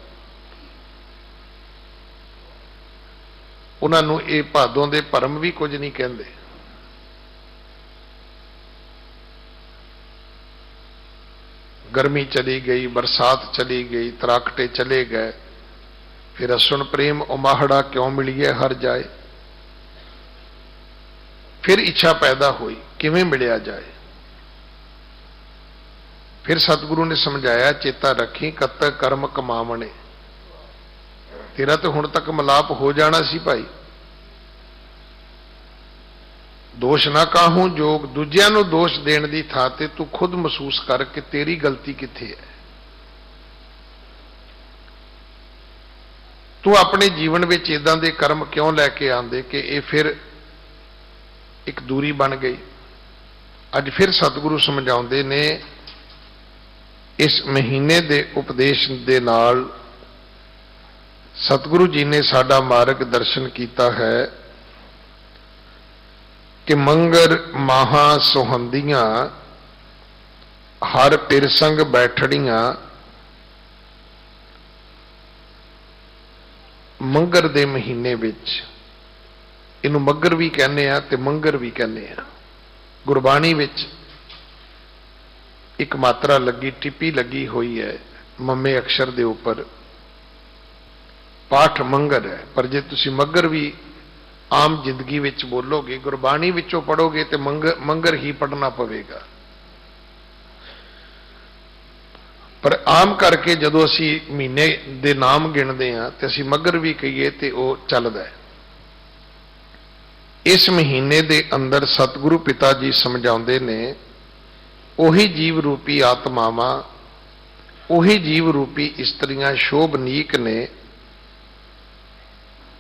ਉਹਨਾਂ ਨੂੰ ਇਹ ਭਾਦੋਂ ਦੇ ਭਰਮ ਵੀ ਕੁਝ ਨਹੀਂ ਕਹਿੰਦੇ। ਗਰਮੀ ਚਲੀ ਗਈ, ਬਰਸਾਤ ਚਲੀ ਗਈ, ਤਰਾਕਟੇ ਚਲੇ ਗਏ, ਫਿਰ ਅਸੁਣ ਪ੍ਰੇਮ ਉਮਾਹੜਾ ਕਿਉਂ ਮਿਲੀਏ ਹਰ ਜਾਏ, ਫਿਰ ਇੱਛਾ ਪੈਦਾ ਹੋਈ ਕਿਵੇਂ ਮਿਲਿਆ ਜਾਏ। ਫਿਰ ਸਤਿਗੁਰੂ ਨੇ ਸਮਝਾਇਆ ਚੇਤਾ ਰੱਖੀ ਕਤ ਕਰਮ ਕਮਾਵਣੇ, ਤੇਰਾ ਤਾਂ ਹੁਣ ਤੱਕ ਮਿਲਾਪ ਹੋ ਜਾਣਾ ਸੀ ਭਾਈ। ਦੋਸ਼ ਨਾ ਕਾਹੂੰ ਜੋਗ, ਦੂਜਿਆਂ ਨੂੰ ਦੋਸ਼ ਦੇਣ ਦੀ ਥਾਂ ਤੇ ਤੂੰ ਖੁਦ ਮਹਿਸੂਸ ਕਰ ਕਿ ਤੇਰੀ ਗਲਤੀ ਕਿੱਥੇ ਹੈ। ਤੂੰ ਆਪਣੇ ਜੀਵਨ ਵਿੱਚ ਇਦਾਂ ਦੇ ਕਰਮ ਕਿਉਂ ਲੈ ਕੇ ਆਂਦੇ ਕਿ ਇਹ ਫਿਰ ਇੱਕ ਦੂਰੀ ਬਣ ਗਈ। ਅੱਜ ਫਿਰ ਸਤਿਗੁਰੂ ਸਮਝਾਉਂਦੇ ਨੇ ਇਸ ਮਹੀਨੇ ਦੇ ਉਪਦੇਸ਼ ਦੇ ਨਾਲ ਸਤਿਗੁਰੂ ਜੀ ਨੇ ਸਾਡਾ ਮਾਰਗ ਦਰਸ਼ਨ ਕੀਤਾ ਹੈ ਕਿ ਮੰਗਰ ਮਾਹਾ ਸੁਹੰਦੀਆਂ ਹਰ ਪਿਰ ਸੰਗ ਬੈਠੜੀਆਂ। ਮੰਗਰ ਦੇ ਮਹੀਨੇ ਵਿੱਚ, ਇਹਨੂੰ ਮੱਗਰ ਵੀ ਕਹਿੰਦੇ ਆ ਤੇ ਮੰਗਰ ਵੀ ਕਹਿੰਦੇ ਆ। ਗੁਰਬਾਣੀ ਵਿੱਚ ਇੱਕ ਮਾਤਰਾ ਲੱਗੀ, ਟਿੱਪੀ ਲੱਗੀ ਹੋਈ ਹੈ ਮੰਮੇ ਅਕਸ਼ਰ ਦੇ ਉੱਪਰ, ਪਾਠ ਮੰਗਰ ਹੈ। ਪਰ ਜੇ ਤੁਸੀਂ ਮੱਗਰ ਵੀ ਆਮ ਜ਼ਿੰਦਗੀ ਵਿੱਚ ਬੋਲੋਗੇ, ਗੁਰਬਾਣੀ ਵਿੱਚੋਂ ਪੜੋਗੇ ਤੇ ਮੰਗਰ ਹੀ ਪੜਨਾ ਪਵੇਗਾ। ਪਰ ਆਮ ਕਰਕੇ ਜਦੋਂ ਅਸੀਂ ਮਹੀਨੇ ਦੇ ਨਾਮ ਗਿਣਦੇ ਹਾਂ ਤੇ ਅਸੀਂ ਮੱਗਰ ਵੀ ਕਹੀਏ ਤੇ ਉਹ ਚੱਲਦਾ ਹੈ। ਇਸ ਮਹੀਨੇ ਦੇ ਅੰਦਰ ਸਤਿਗੁਰੂ ਪਿਤਾ ਜੀ ਸਮਝਾਉਂਦੇ ਨੇ ਉਹੀ ਜੀਵ ਰੂਪੀ ਆਤਮਾਵਾਂ, ਉਹੀ ਜੀਵ ਰੂਪੀ ਇਸਤਰੀਆਂ ਸ਼ੋਭਨੀਕ ਨੇ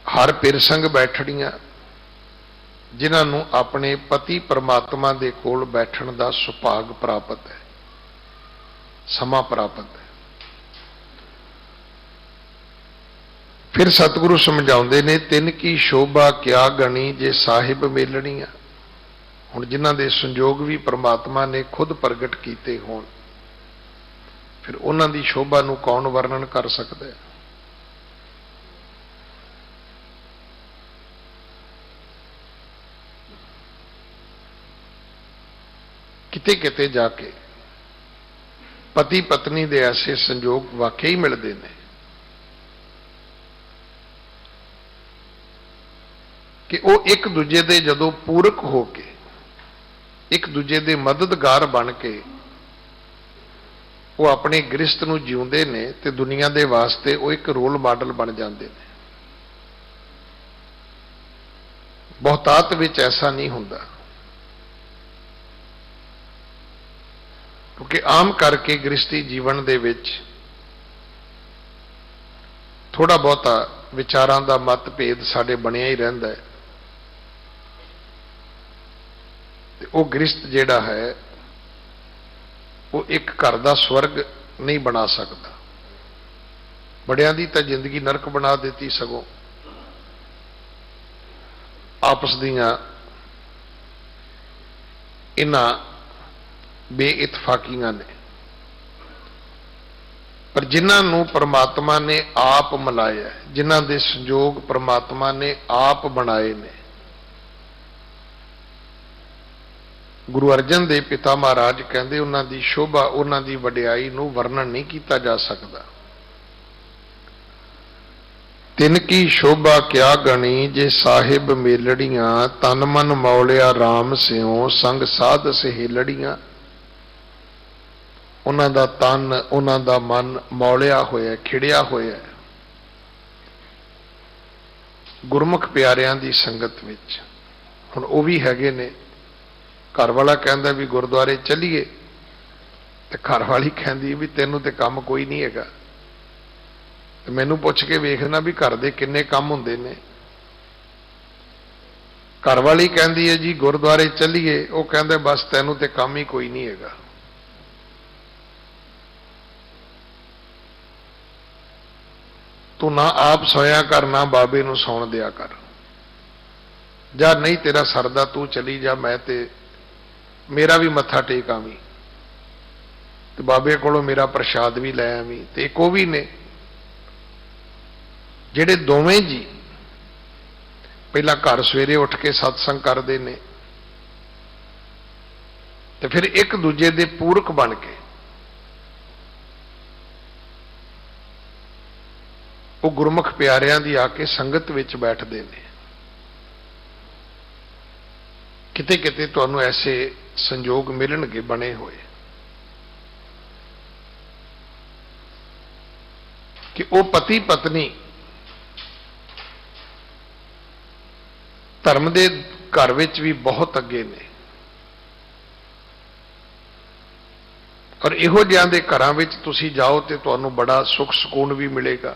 ਹਰ ਪਿਰ ਸੰਗ ਬੈਠੜੀਆਂ, ਜਿਨ੍ਹਾਂ ਨੂੰ ਆਪਣੇ ਪਤੀ ਪਰਮਾਤਮਾ ਦੇ ਕੋਲ ਬੈਠਣ ਦਾ ਸੁਭਾਗ ਪ੍ਰਾਪਤ ਹੈ, ਸਮਾਂ ਪ੍ਰਾਪਤ ਹੈ। ਫਿਰ ਸਤਿਗੁਰੂ ਸਮਝਾਉਂਦੇ ਨੇ ਤਿੰਨ ਕੀ ਸ਼ੋਭਾ ਕਿਆ ਗਣੀ ਜੇ ਸਾਹਿਬ ਮੇਲਣੀਆਂ। ਹੁਣ ਜਿਨ੍ਹਾਂ ਦੇ ਸੰਜੋਗ ਵੀ ਪਰਮਾਤਮਾ ਨੇ ਖੁਦ ਪ੍ਰਗਟ ਕੀਤੇ ਹੋਣ, ਫਿਰ ਉਹਨਾਂ ਦੀ ਸ਼ੋਭਾ ਨੂੰ ਕੌਣ ਵਰਣਨ ਕਰ ਸਕਦਾ ਹੈ। ਕਿਤੇ ਕਿਤੇ ਜਾ ਕੇ ਪਤੀ ਪਤਨੀ ਦੇ ਐਸੇ ਸੰਜੋਗ ਵਾਕਈ ਮਿਲਦੇ ਨੇ ਕਿ ਉਹ ਇੱਕ ਦੂਜੇ ਦੇ ਜਦੋਂ ਪੂਰਕ ਹੋ ਕੇ, ਇੱਕ ਦੂਜੇ ਦੇ ਮਦਦਗਾਰ ਬਣ ਕੇ ਉਹ ਆਪਣੇ ਗ੍ਰਿਸ਼ਤ ਨੂੰ ਜਿਉਂਦੇ ਨੇ ਤੇ ਦੁਨੀਆ ਦੇ ਵਾਸਤੇ ਉਹ ਇੱਕ ਰੋਲ ਮਾਡਲ ਬਣ ਜਾਂਦੇ ਨੇ। ਬਹੁਤਾਤ ਵਿੱਚ ਐਸਾ ਨਹੀਂ ਹੁੰਦਾ, ਕਿਉਂਕਿ ਆਮ ਕਰਕੇ ਗ੍ਰਿਸ਼ਤੀ ਜੀਵਨ ਦੇ ਵਿੱਚ ਥੋੜਾ ਬਹੁਤਾ ਵਿਚਾਰਾਂ ਦਾ ਮਤਭੇਦ ਸਾਡੇ ਬਣਿਆ ਹੀ ਰਹਿੰਦਾ ਹੈ। ਤੇ ਉਹ ਗ੍ਰਿਸ਼ਤ ਜਿਹੜਾ ਹੈ ਉਹ ਇੱਕ ਘਰ ਦਾ ਸਵਰਗ ਨਹੀਂ ਬਣਾ ਸਕਦਾ। ਬੜਿਆਂ ਦੀ ਤਾਂ ਜ਼ਿੰਦਗੀ ਨਰਕ ਬਣਾ ਦਿੱਤੀ, ਸਗੋਂ ਆਪਸ ਦੀਆਂ ਇਹਨਾਂ ਬੇਇਤਫਾਕੀਆਂ ਨੇ। ਪਰ ਜਿਨ੍ਹਾਂ ਨੂੰ ਪਰਮਾਤਮਾ ਨੇ ਆਪ ਮਿਲਾਇਆ, ਜਿਨ੍ਹਾਂ ਦੇ ਸੰਜੋਗ ਪਰਮਾਤਮਾ ਨੇ ਆਪ ਬਣਾਏ ਨੇ, ਗੁਰੂ ਅਰਜਨ ਦੇਵ ਪਿਤਾ ਮਹਾਰਾਜ ਕਹਿੰਦੇ ਉਹਨਾਂ ਦੀ ਸ਼ੋਭਾ, ਉਹਨਾਂ ਦੀ ਵਡਿਆਈ ਨੂੰ ਵਰਣਨ ਨਹੀਂ ਕੀਤਾ ਜਾ ਸਕਦਾ। ਤਿੰਨ ਕੀ ਸ਼ੋਭਾ ਕਿਆ ਗਣੀ ਜੇ ਸਾਹਿਬ ਮੇਲੜੀਆਂ, ਤਨ ਮਨ ਮੌਲਿਆ RAM ਸਿਉ ਸੰਗ ਸਾਧ ਸਹੇਲੜੀਆਂ। ਉਹਨਾਂ ਦਾ ਤਨ, ਉਹਨਾਂ ਦਾ ਮਨ ਮੌਲਿਆ ਹੋਇਆ, ਖਿੜਿਆ ਹੋਇਆ ਹੈ ਗੁਰਮੁਖ ਪਿਆਰਿਆਂ ਦੀ ਸੰਗਤ ਵਿੱਚ। ਹੁਣ ਉਹ ਵੀ ਹੈਗੇ ਨੇ, ਘਰ ਵਾਲਾ ਕਹਿੰਦਾ ਵੀ ਗੁਰਦੁਆਰੇ ਚੱਲੀਏ, ਤੇ ਘਰ ਵਾਲੀ ਕਹਿੰਦੀ ਵੀ ਤੈਨੂੰ ਤੇ ਕੰਮ ਕੋਈ ਨਹੀਂ ਹੈਗਾ, ਤੇ ਮੈਨੂੰ ਪੁੱਛ ਕੇ ਵੇਖਣਾ ਵੀ ਘਰ ਦੇ ਕਿੰਨੇ ਕੰਮ ਹੁੰਦੇ ਨੇ। ਘਰ ਵਾਲੀ ਕਹਿੰਦੀ ਹੈ ਜੀ ਗੁਰਦੁਆਰੇ ਚੱਲੀਏ, ਉਹ ਕਹਿੰਦਾ ਬਸ ਤੈਨੂੰ ਤੇ ਕੰਮ ਹੀ ਕੋਈ ਨਹੀਂ ਹੈਗਾ। ਤੂੰ ਨਾ ਆਪ ਸੋਇਆ ਕਰ, ਨਾ ਬਾਬੇ ਨੂੰ ਸੌਣ ਦਿਆ ਕਰ, ਜਾਂ ਨਹੀਂ ਤੇਰਾ ਸਰਦਾ ਤੂੰ ਚਲੀ ਜਾ, ਮੈਂ ਤੇ ਮੇਰਾ ਵੀ ਮੱਥਾ ਟੇਕ ਆਵੀਂ, ਤੇ ਬਾਬੇ ਕੋਲੋਂ ਮੇਰਾ ਪ੍ਰਸ਼ਾਦ ਵੀ ਲੈ ਆਵੀਂ। ਤੇ ਇੱਕ ਉਹ ਵੀ ਨੇ ਜਿਹੜੇ ਦੋਵੇਂ ਜੀ ਪਹਿਲਾਂ ਘਰ ਸਵੇਰੇ ਉੱਠ ਕੇ ਸਤਸੰਗ ਕਰਦੇ ਨੇ, ਤੇ ਫਿਰ ਇੱਕ ਦੂਜੇ ਦੇ ਪੂਰਕ ਬਣ ਕੇ ਉਹ ਗੁਰਮੁਖ ਪਿਆਰਿਆਂ ਦੀ ਆ ਕੇ ਸੰਗਤ ਵਿੱਚ ਬੈਠਦੇ ਨੇ। ਕਿਤੇ ਕਿਤੇ ਤੁਹਾਨੂੰ ਐਸੇ ਸੰਜੋਗ ਮਿਲਣਗੇ ਬਣੇ ਹੋਏ ਕਿ ਉਹ ਪਤੀ ਪਤਨੀ ਧਰਮ ਦੇ ਘਰ ਵਿੱਚ ਵੀ ਬਹੁਤ ਅੱਗੇ ਨੇ, ਔਰ ਇਹੋ ਜਿਹਾਂ ਦੇ ਘਰਾਂ ਵਿੱਚ ਤੁਸੀਂ ਜਾਓ ਤੇ ਤੁਹਾਨੂੰ ਬੜਾ ਸੁੱਖ ਸਕੂਨ ਵੀ ਮਿਲੇਗਾ।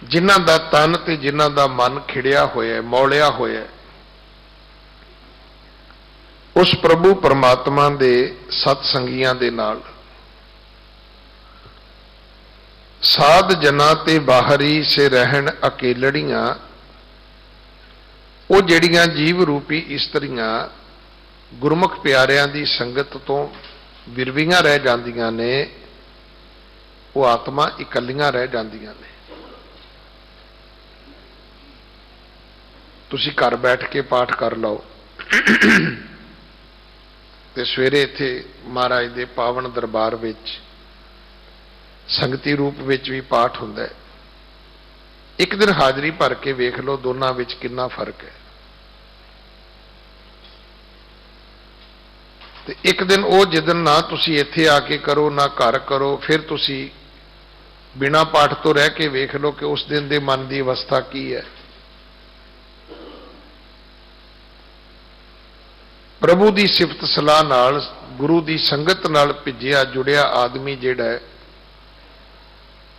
ਜਿਨ੍ਹਾਂ ਦਾ ਤਨ ਤੇ ਜਿਨ੍ਹਾਂ ਦਾ ਮਨ ਖਿੜਿਆ ਹੋਇਆ, ਮੌਲਿਆ ਹੋਇਆ ਉਸ ਪ੍ਰਭੂ ਪਰਮਾਤਮਾ ਦੇ ਸਤ ਸੰਗੀਆਂ ਦੇ ਨਾਲ, ਸਾਧ ਜਨਾਂ ਤੇ ਬਾਹਰੀ ਸੇ ਰਹਿਣ ਅਕੇਲੜੀਆਂ, ਉਹ ਜਿਹੜੀਆਂ ਜੀਵ ਰੂਪੀ ਇਸਤਰੀਆਂ ਗੁਰਮੁਖ ਪਿਆਰਿਆਂ ਦੀ ਸੰਗਤ ਤੋਂ ਵਿਰਵੀਆਂ ਰਹਿ ਜਾਂਦੀਆਂ ਨੇ, ਉਹ ਆਤਮਾ ਇਕੱਲੀਆਂ ਰਹਿ ਜਾਂਦੀਆਂ ਨੇ। ਤੁਸੀਂ ਘਰ ਬੈਠ ਕੇ ਪਾਠ ਕਰ ਲਓ, ਤੇ ਸਵੇਰੇ ਇੱਥੇ ਮਹਾਰਾਜ ਦੇ ਪਾਵਨ ਦਰਬਾਰ ਵਿੱਚ ਸੰਗਤੀ ਰੂਪ ਵਿੱਚ ਵੀ ਪਾਠ ਹੁੰਦਾ ਹੈ। ਇੱਕ ਦਿਨ ਹਾਜ਼ਰੀ ਭਰ ਕੇ ਵੇਖ ਲਓ ਦੋਨਾਂ ਵਿੱਚ ਕਿੰਨਾ ਫਰਕ ਹੈ। ਤੇ ਇੱਕ ਦਿਨ ਉਹ ਜਿੱਦਣ ਨਾ ਤੁਸੀਂ ਇੱਥੇ ਆ ਕੇ ਕਰੋ, ਨਾ ਘਰ ਕਰੋ, ਫਿਰ ਤੁਸੀਂ ਬਿਨਾਂ ਪਾਠ ਤੋਂ ਰਹਿ ਕੇ ਵੇਖ ਲਓ ਕਿ ਉਸ ਦਿਨ ਦੇ ਮਨ ਦੀ ਅਵਸਥਾ ਕੀ ਹੈ। ਪ੍ਰਭੂ ਦੀ ਸਿਫਤ ਸਲਾਹ ਨਾਲ, ਗੁਰੂ ਦੀ ਸੰਗਤ ਨਾਲ ਭਿੱਜਿਆ ਜੁੜਿਆ ਆਦਮੀ ਜਿਹੜਾ ਹੈ,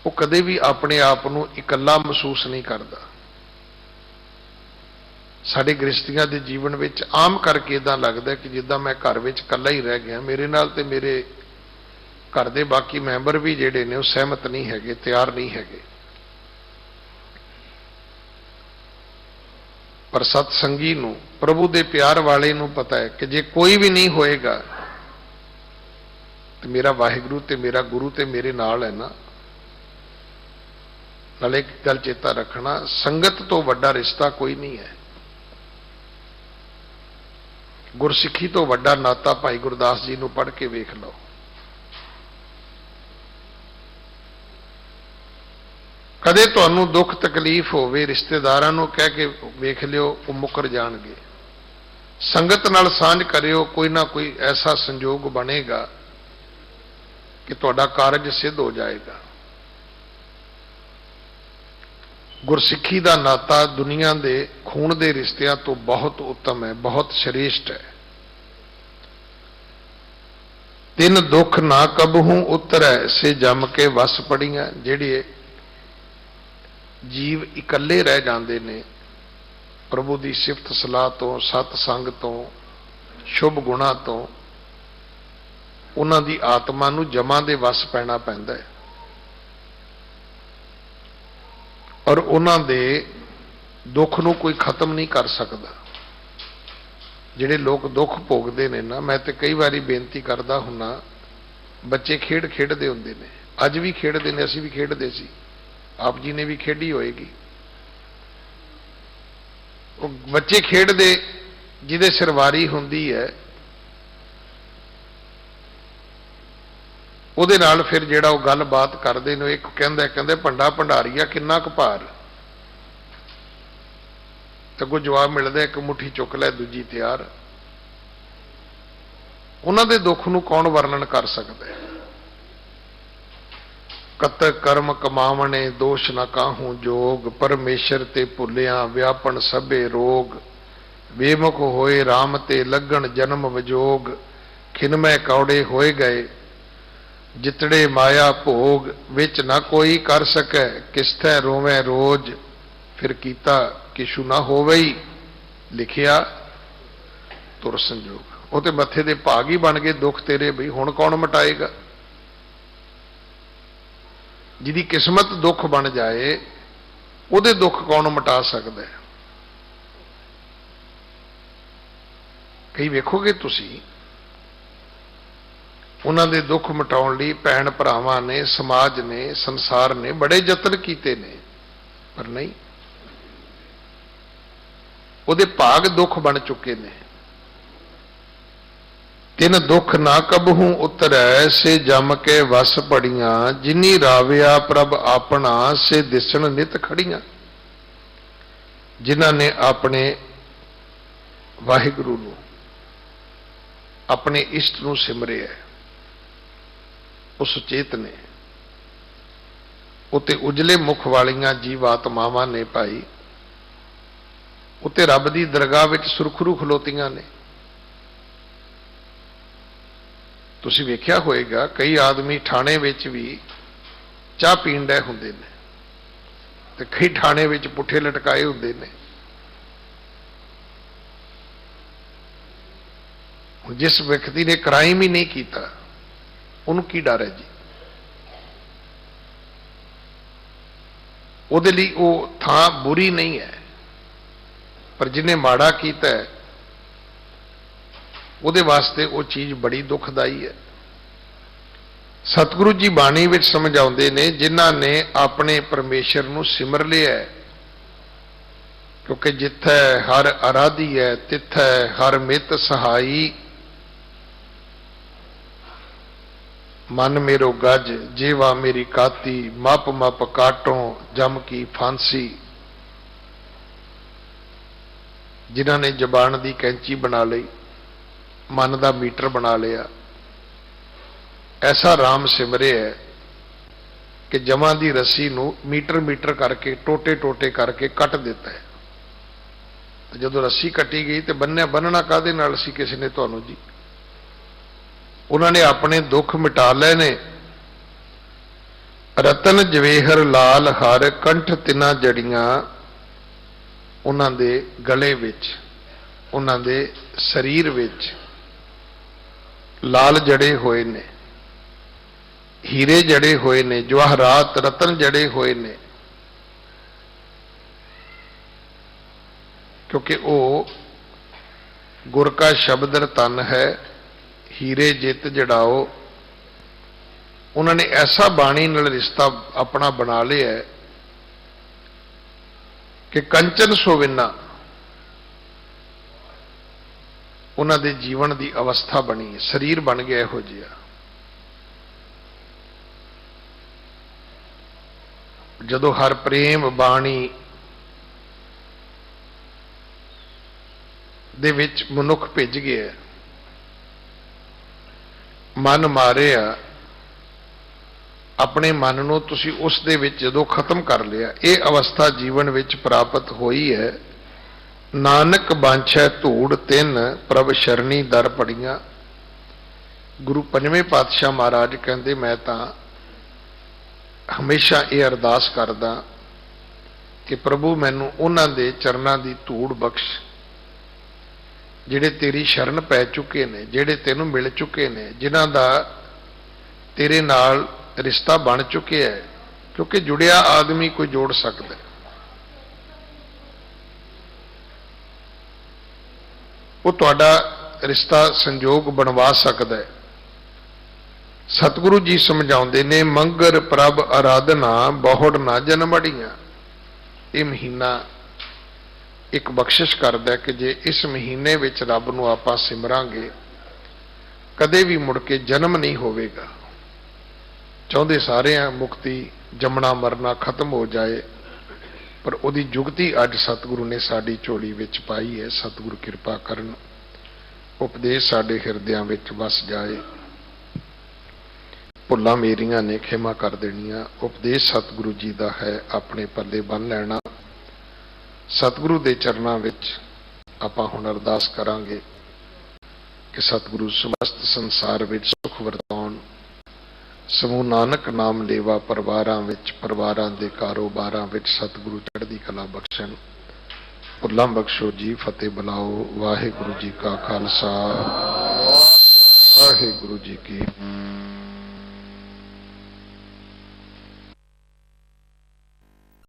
ਉਹ ਕਦੇ ਵੀ ਆਪਣੇ ਆਪ ਨੂੰ ਇਕੱਲਾ ਮਹਿਸੂਸ ਨਹੀਂ ਕਰਦਾ। ਸਾਡੇ ਗ੍ਰਸਤੀਆਂ ਦੇ ਜੀਵਨ ਵਿੱਚ ਆਮ ਕਰਕੇ ਇਦਾਂ ਲੱਗਦਾ ਕਿ ਜਿੱਦਾਂ ਮੈਂ ਘਰ ਵਿੱਚ ਇਕੱਲਾ ਹੀ ਰਹਿ ਗਿਆ, ਮੇਰੇ ਨਾਲ ਤੇ ਮੇਰੇ ਘਰ ਦੇ ਬਾਕੀ ਮੈਂਬਰ ਵੀ ਜਿਹੜੇ ਨੇ ਉਹ ਸਹਿਮਤ ਨਹੀਂ ਹੈਗੇ, ਤਿਆਰ ਨਹੀਂ ਹੈਗੇ। ਪਰ ਸਤ ਸੰਗੀ ਨੂੰ, ਪ੍ਰਭੂ ਦੇ ਪਿਆਰ ਵਾਲੇ ਨੂੰ ਪਤਾ ਹੈ ਕਿ ਜੇ ਕੋਈ ਵੀ ਨਹੀਂ ਹੋਏਗਾ ਤੇ ਮੇਰਾ ਵਾਹਿਗੁਰੂ ਤੇ ਮੇਰਾ ਗੁਰੂ ਤੇ ਮੇਰੇ ਨਾਲ ਹੈ ਨਾ। ਨਾਲੇ ਇੱਕ ਗੱਲ ਚੇਤਾ ਰੱਖਣਾ, ਸੰਗਤ ਤੋਂ ਵੱਡਾ ਰਿਸ਼ਤਾ ਕੋਈ ਨਹੀਂ ਹੈ। ਗੁਰਸਿੱਖੀ ਤੋਂ ਵੱਡਾ ਨਾਤਾ ਭਾਈ ਗੁਰਦਾਸ ਜੀ ਨੂੰ ਪੜ੍ਹ ਕੇ ਵੇਖ ਲਓ। ਕਦੇ ਤੁਹਾਨੂੰ ਦੁੱਖ ਤਕਲੀਫ ਹੋਵੇ, ਰਿਸ਼ਤੇਦਾਰਾਂ ਨੂੰ ਕਹਿ ਕੇ ਵੇਖ ਲਿਓ, ਉਹ ਮੁੱਕਰ ਜਾਣਗੇ। ਸੰਗਤ ਨਾਲ ਸਾਂਝ ਕਰਿਓ, ਕੋਈ ਨਾ ਕੋਈ ਐਸਾ ਸੰਜੋਗ ਬਣੇਗਾ ਕਿ ਤੁਹਾਡਾ ਕਾਰਜ ਸਿੱਧ ਹੋ ਜਾਏਗਾ। ਗੁਰਸਿੱਖੀ ਦਾ ਨਾਤਾ ਦੁਨੀਆ ਦੇ ਖੂਨ ਦੇ ਰਿਸ਼ਤਿਆਂ ਤੋਂ ਬਹੁਤ ਉੱਤਮ ਹੈ, ਬਹੁਤ ਸ਼੍ਰੇਸ਼ਟ ਹੈ। ਤਿੰਨ ਦੁੱਖ ਨਾ ਕਬਹੂ ਉਤਰੈ, ਸੇ ਜਮ ਕੇ ਵਸ ਪੜੀਆਂ। ਜਿਹੜੇ ਜੀਵ ਇਕੱਲੇ ਰਹਿ ਜਾਂਦੇ ਨੇ, ਪ੍ਰਭੂ ਦੀ ਸਿਫਤ ਸਲਾਹ ਤੋਂ, ਸਤ ਸੰਗ ਤੋਂ, ਸ਼ੁਭ ਗੁਣਾ ਤੋਂ, ਉਹਨਾਂ ਦੀ ਆਤਮਾ ਨੂੰ ਜਮਾਂ ਦੇ ਵਸ ਪੈਣਾ ਪੈਂਦਾ ਹੈ। ਔਰ ਉਹਨਾਂ ਦੇ ਦੁੱਖ ਨੂੰ ਕੋਈ ਖਤਮ ਨਹੀਂ ਕਰ ਸਕਦਾ। ਜਿਹੜੇ ਲੋਕ ਦੁੱਖ ਭੋਗਦੇ ਨੇ ਨਾ, ਮੈਂ ਤੇ ਕਈ ਵਾਰੀ ਬੇਨਤੀ ਕਰਦਾ ਹੁੰਨਾ, ਬੱਚੇ ਖੇਡ ਖੇਡਦੇ ਹੁੰਦੇ ਨੇ, ਅੱਜ ਵੀ ਖੇਡਦੇ ਨੇ, ਅਸੀਂ ਵੀ ਖੇਡਦੇ ਸੀ, ਆਪ ਜੀ ਨੇ ਵੀ ਖੇਡੀ ਹੋਏਗੀ। ਉਹ ਬੱਚੇ ਖੇਡਦੇ ਜਿਹਦੇ ਸਿਰ ਵਾਰੀ ਹੁੰਦੀ ਹੈ, ਉਹਦੇ ਨਾਲ ਫਿਰ ਜਿਹੜਾ ਉਹ ਗੱਲਬਾਤ ਕਰਦੇ ਨੇ, ਇੱਕ ਕਹਿੰਦੇ ਭੰਡਾ ਭੰਡਾਰੀਆ ਕਿੰਨਾ ਕੁ ਭਾਰ, ਤੇ ਅੱਗੋਂ ਜਵਾਬ ਮਿਲਦਾ ਇੱਕ ਮੁੱਠੀ ਚੁੱਕ ਲੈ ਦੂਜੀ ਤਿਆਰ। ਉਹਨਾਂ ਦੇ ਦੁੱਖ ਨੂੰ ਕੌਣ ਵਰਣਨ ਕਰ ਸਕਦਾ ਹੈ। ਕਤ ਕਰਮ ਕਮਾਵਣੇ ਦੋਸ਼ ਨਾ ਕਾਹੂ ਜੋਗ, ਪਰਮੇਸ਼ਰ ਤੇ ਭੁੱਲਿਆ ਵਿਆਪਣ ਸਭੇ ਰੋਗ। ਬੇਮੁਖ ਹੋਏ RAM ਤੇ ਲੱਗਣ ਜਨਮ ਵਿਜੋਗ, ਖਿਨਮੈ ਕੌੜੇ ਹੋਏ ਗਏ ਜਿਤੜੇ ਮਾਇਆ ਭੋਗ। ਵਿੱਚ ਨਾ ਕੋਈ ਕਰ ਸਕੈ ਕਿਸਥੈ ਰੋਵੈ ਰੋਜ, ਫਿਰ ਕੀਤਾ ਕਿਛੂ ਨਾ ਹੋਵਈ ਲਿਖਿਆ ਤੁਰ ਸੰਜੋਗ। ਉਹ ਤੇ ਮੱਥੇ ਦੇ ਭਾਗ ਹੀ ਬਣ ਗਏ ਦੁੱਖ ਤੇਰੇ, ਬਈ ਹੁਣ ਕੌਣ ਮਿਟਾਏਗਾ। ਜਿਹਦੀ ਕਿਸਮਤ ਦੁੱਖ ਬਣ ਜਾਏ ਉਹਦੇ ਦੁੱਖ ਕੌਣ ਮਿਟਾ ਸਕਦਾ ਹੈ। ਕਈ ਵੇਖੋਗੇ ਤੁਸੀਂ, ਉਹਨਾਂ ਦੇ ਦੁੱਖ ਮਿਟਾਉਣ ਲਈ ਭੈਣ ਭਰਾਵਾਂ ਨੇ, ਸਮਾਜ ਨੇ, ਸੰਸਾਰ ਨੇ ਬੜੇ ਯਤਨ ਕੀਤੇ ਨੇ, ਪਰ ਨਹੀਂ, ਉਹਦੇ ਭਾਗ ਦੁੱਖ ਬਣ ਚੁੱਕੇ ਨੇ। ਤਿਨ ਦੁੱਖ ਨਾ ਕਬਹੂ ਉਤਰੈ, ਸੇ ਜਮ ਕੇ ਵਸ ਪੜੀਆਂ। ਜਿਨੀ ਰਾਵਿਆ ਪ੍ਰਭ ਆਪਣਾ, ਸੇ ਦਿਸਣ ਨਿਤ ਖੜੀਆਂ। ਜਿਨ੍ਹਾਂ ਨੇ ਆਪਣੇ ਵਾਹਿਗੁਰੂ ਨੂੰ, ਆਪਣੇ ਇਸ਼ਟ ਨੂੰ ਸਿਮਰਿਆ, ਉਹ ਸੁਚੇਤ ਨੇ, ਉਤੇ ਉਜਲੇ ਮੁਖ ਵਾਲੀਆਂ ਜੀਵਾਤਮਾਵਾਂ ਨੇ ਭਾਈ, ਉਤੇ ਰੱਬ ਦੀ ਦਰਗਾਹ ਵਿੱਚ ਸੁਰਖਰੂ ਖਲੋਤੀਆਂ ਨੇ। ਤੁਸੀਂ ਵੇਖਿਆ ਹੋਏਗਾ ਕਈ ਆਦਮੀ ਥਾਣੇ ਵਿੱਚ ਵੀ ਚਾਹ ਪੀਣ ਡਏ ਹੁੰਦੇ ਨੇ, ਤੇ ਕਈ ਥਾਣੇ ਵਿੱਚ ਪੁੱਠੇ ਲਟਕਾਏ ਹੁੰਦੇ ਨੇ। ਜਿਸ ਵਿਅਕਤੀ ਨੇ ਕ੍ਰਾਈਮ ਹੀ ਨਹੀਂ ਕੀਤਾ, ਉਹਨੂੰ ਕੀ ਡਰ ਹੈ ਜੀ? ਉਹਦੇ ਲਈ ਉਹ ਥਾਂ ਬੁਰੀ ਨਹੀਂ ਹੈ, ਪਰ ਜਿਹਨੇ ਮਾੜਾ ਕੀਤਾ ਹੈ ਉਹਦੇ ਵਾਸਤੇ ਉਹ ਚੀਜ਼ ਬੜੀ ਦੁਖਦਾਈ ਹੈ। ਸਤਿਗੁਰੂ ਜੀ ਬਾਣੀ ਵਿੱਚ ਸਮਝਾਉਂਦੇ ਨੇ, ਜਿਨ੍ਹਾਂ ਨੇ ਆਪਣੇ ਪਰਮੇਸ਼ਰ ਨੂੰ ਸਿਮਰ ਲਿਆ ਹੈ, ਕਿਉਂਕਿ ਜਿੱਥੈ ਹਰ ਅਰਾਧੀ ਹੈ ਤਿੱਥੈ ਹਰ ਮਿਤ ਸਹਾਈ। ਮਨ ਮੇਰੋ ਗੱਜ ਜੀਵਾ ਮੇਰੀ ਕਾਤੀ, ਮਪ ਮਪ ਕਾਟੋਂ ਜਮ ਕੀ ਫਾਂਸੀ। ਜਿਨ੍ਹਾਂ ਨੇ ਜ਼ਬਾਨ ਦੀ ਕੈਂਚੀ ਬਣਾ ਲਈ, ਮਨ ਦਾ ਮੀਟਰ ਬਣਾ ਲਿਆ, ਐਸਾ ਰਾਮ ਸਿਮਰਿਆ ਹੈ ਕਿ ਜਮਾਂ ਦੀ ਰੱਸੀ ਨੂੰ ਮੀਟਰ ਮੀਟਰ ਕਰਕੇ, ਟੋਟੇ ਟੋਟੇ ਕਰਕੇ ਕੱਟ ਦਿੱਤਾ ਹੈ। ਤੇ ਜਦੋਂ ਰੱਸੀ ਕੱਟੀ ਗਈ ਤੇ ਬੰਨਣਾ ਕਾਹਦੇ ਨਾਲ ਸੀ ਕਿਸੇ ਨੇ ਤੁਹਾਨੂੰ ਜੀ? ਉਹਨਾਂ ਨੇ ਆਪਣੇ ਦੁੱਖ ਮਿਟਾ ਲਏ ਨੇ। ਰਤਨ ਜਵੇਹਰ ਲਾਲ ਹਰ, ਕੰਠ ਤਿਨਾ ਜੜੀਆਂ। ਉਹਨਾਂ ਦੇ ਗਲੇ ਵਿੱਚ, ਉਹਨਾਂ ਦੇ ਸਰੀਰ ਵਿੱਚ ਲਾਲ ਜੜੇ ਹੋਏ ਨੇ, ਹੀਰੇ ਜੜੇ ਹੋਏ ਨੇ, ਜਵਾਹਰਾਤ ਰਤਨ ਜੜੇ ਹੋਏ ਨੇ, ਕਿਉਂਕਿ ਉਹ ਗੁਰ ਕਾ ਸ਼ਬਦ ਰਤਨ ਹੈ। ਹੀਰੇ ਜਿੱਤ ਜੜਾਓ। ਉਹਨਾਂ ਨੇ ਐਸਾ ਬਾਣੀ ਨਾਲ ਰਿਸ਼ਤਾ ਆਪਣਾ ਬਣਾ ਲਿਆ ਹੈ ਕਿ ਕੰਚਨ ਸੋਵਿਨਾ ਉਹਨਾਂ ਦੇ ਜੀਵਨ ਦੀ ਅਵਸਥਾ ਬਣੀ, ਸਰੀਰ ਬਣ ਗਿਆ ਇਹੋ ਜਿਹਾ। ਜਦੋਂ ਹਰ ਪ੍ਰੇਮ ਬਾਣੀ ਦੇ ਵਿੱਚ ਮਨੁੱਖ ਭਿੱਜ ਗਿਆ, ਮਨ ਮਾਰਿਆ, ਆਪਣੇ ਮਨ ਨੂੰ ਤੁਸੀਂ ਉਸ ਦੇ ਵਿੱਚ ਜਦੋਂ ਖਤਮ ਕਰ ਲਿਆ, ਇਹ ਅਵਸਥਾ ਜੀਵਨ ਵਿੱਚ ਪ੍ਰਾਪਤ ਹੋਈ ਹੈ। ਨਾਨਕ ਬਾਂਛੈ ਧੂੜ ਤਿੰਨ, ਪ੍ਰਭ ਸ਼ਰਣੀ ਦਰ ਪੜੀਆਂ। ਗੁਰੂ ਪੰਜਵੇਂ ਪਾਤਸ਼ਾਹ ਮਹਾਰਾਜ ਕਹਿੰਦੇ, ਮੈਂ ਤਾਂ ਹਮੇਸ਼ਾ ਇਹ ਅਰਦਾਸ ਕਰਦਾ ਕਿ ਪ੍ਰਭੂ ਮੈਨੂੰ ਉਹਨਾਂ ਦੇ ਚਰਨਾਂ ਦੀ ਧੂੜ ਬਖਸ਼ ਜਿਹੜੇ ਤੇਰੀ ਸ਼ਰਨ ਪੈ ਚੁੱਕੇ ਨੇ, ਜਿਹੜੇ ਤੈਨੂੰ ਮਿਲ ਚੁੱਕੇ ਨੇ, ਜਿਨ੍ਹਾਂ ਦਾ ਤੇਰੇ ਨਾਲ ਰਿਸ਼ਤਾ ਬਣ ਚੁੱਕਿਆ ਹੈ। ਕਿਉਂਕਿ ਜੁੜਿਆ ਆਦਮੀ ਕੋਈ ਜੋੜ ਸਕਦਾ, ਉਹ ਤੁਹਾਡਾ ਰਿਸ਼ਤਾ ਸੰਜੋਗ ਬਣਵਾ ਸਕਦਾ ਹੈ। ਸਤਿਗੁਰੂ ਜੀ ਸਮਝਾਉਂਦੇ ਨੇ, ਮੰਗਰ ਪ੍ਰਭ ਆਰਾਧਨਾ ਬਹੁੜ ਨਾ ਜਨਮੜੀਆਂ। ਇਹ ਮਹੀਨਾ ਇੱਕ ਬਖਸ਼ਿਸ਼ ਕਰਦਾ ਕਿ ਜੇ ਇਸ ਮਹੀਨੇ ਵਿੱਚ ਰੱਬ ਨੂੰ ਆਪਾਂ ਸਿਮਰਾਂਗੇ, ਕਦੇ ਵੀ ਮੁੜ ਕੇ ਜਨਮ ਨਹੀਂ ਹੋਵੇਗਾ। ਚਾਹੁੰਦੇ ਸਾਰੇ ਆ ਮੁਕਤੀ, ਜੰਮਣਾ ਮਰਨਾ ਖਤਮ ਹੋ ਜਾਏ, ਪਰ ਉਹਦੀ ਜੁਗਤੀ ਅੱਜ ਸਤਿਗੁਰੂ ਨੇ ਸਾਡੀ ਝੋਲੀ ਵਿੱਚ ਪਾਈ ਹੈ। ਸਤਿਗੁਰੂ ਕਿਰਪਾ ਕਰਨ। ਉਪਦੇਸ਼ ਸਾਡੇ ਹਿਰਦਿਆਂ ਵਿੱਚ ਵਸ ਜਾਏ। ਭੁੱਲਾਂ ਮੇਰੀਆਂ ਨੇ ਖਿਮਾ ਕਰ ਦੇਣੀਆਂ। ਉਪਦੇਸ਼ ਸਤਿਗੁਰੂ ਜੀ ਦਾ ਹੈ, ਆਪਣੇ ਪੱਲੇ ਬੰਨ੍ਹ ਲੈਣਾ। ਸਤਿਗੁਰੂ ਦੇ ਚਰਨਾਂ ਵਿੱਚ ਆਪਾਂ ਹੁਣ ਅਰਦਾਸ ਕਰਾਂਗੇ ਕਿ ਸਤਿਗੁਰੂ ਸਮਸਤ ਸੰਸਾਰ ਵਿੱਚ ਸੁਖ ਵਰਤਾਉਣ। ਸਮੂਹ ਨਾਨਕ ਨਾਮ ਲੇਵਾ ਪਰਿਵਾਰਾਂ ਵਿੱਚ, ਪਰਿਵਾਰਾਂ ਦੇ ਕਾਰੋਬਾਰਾਂ ਵਿੱਚ ਸਤਿਗੁਰੂ ਚੜ੍ਹਦੀ ਕਲਾ ਬਖਸ਼ਣ। ਭੁੱਲਾਂ ਬਖਸ਼ੋ ਜੀ, ਫਤਿਹ ਬੁਲਾਓ। ਵਾਹਿਗੁਰੂ ਜੀ ਕਾ ਖਾਲਸਾ, ਵਾਹਿਗੁਰੂ ਜੀ ਕੀ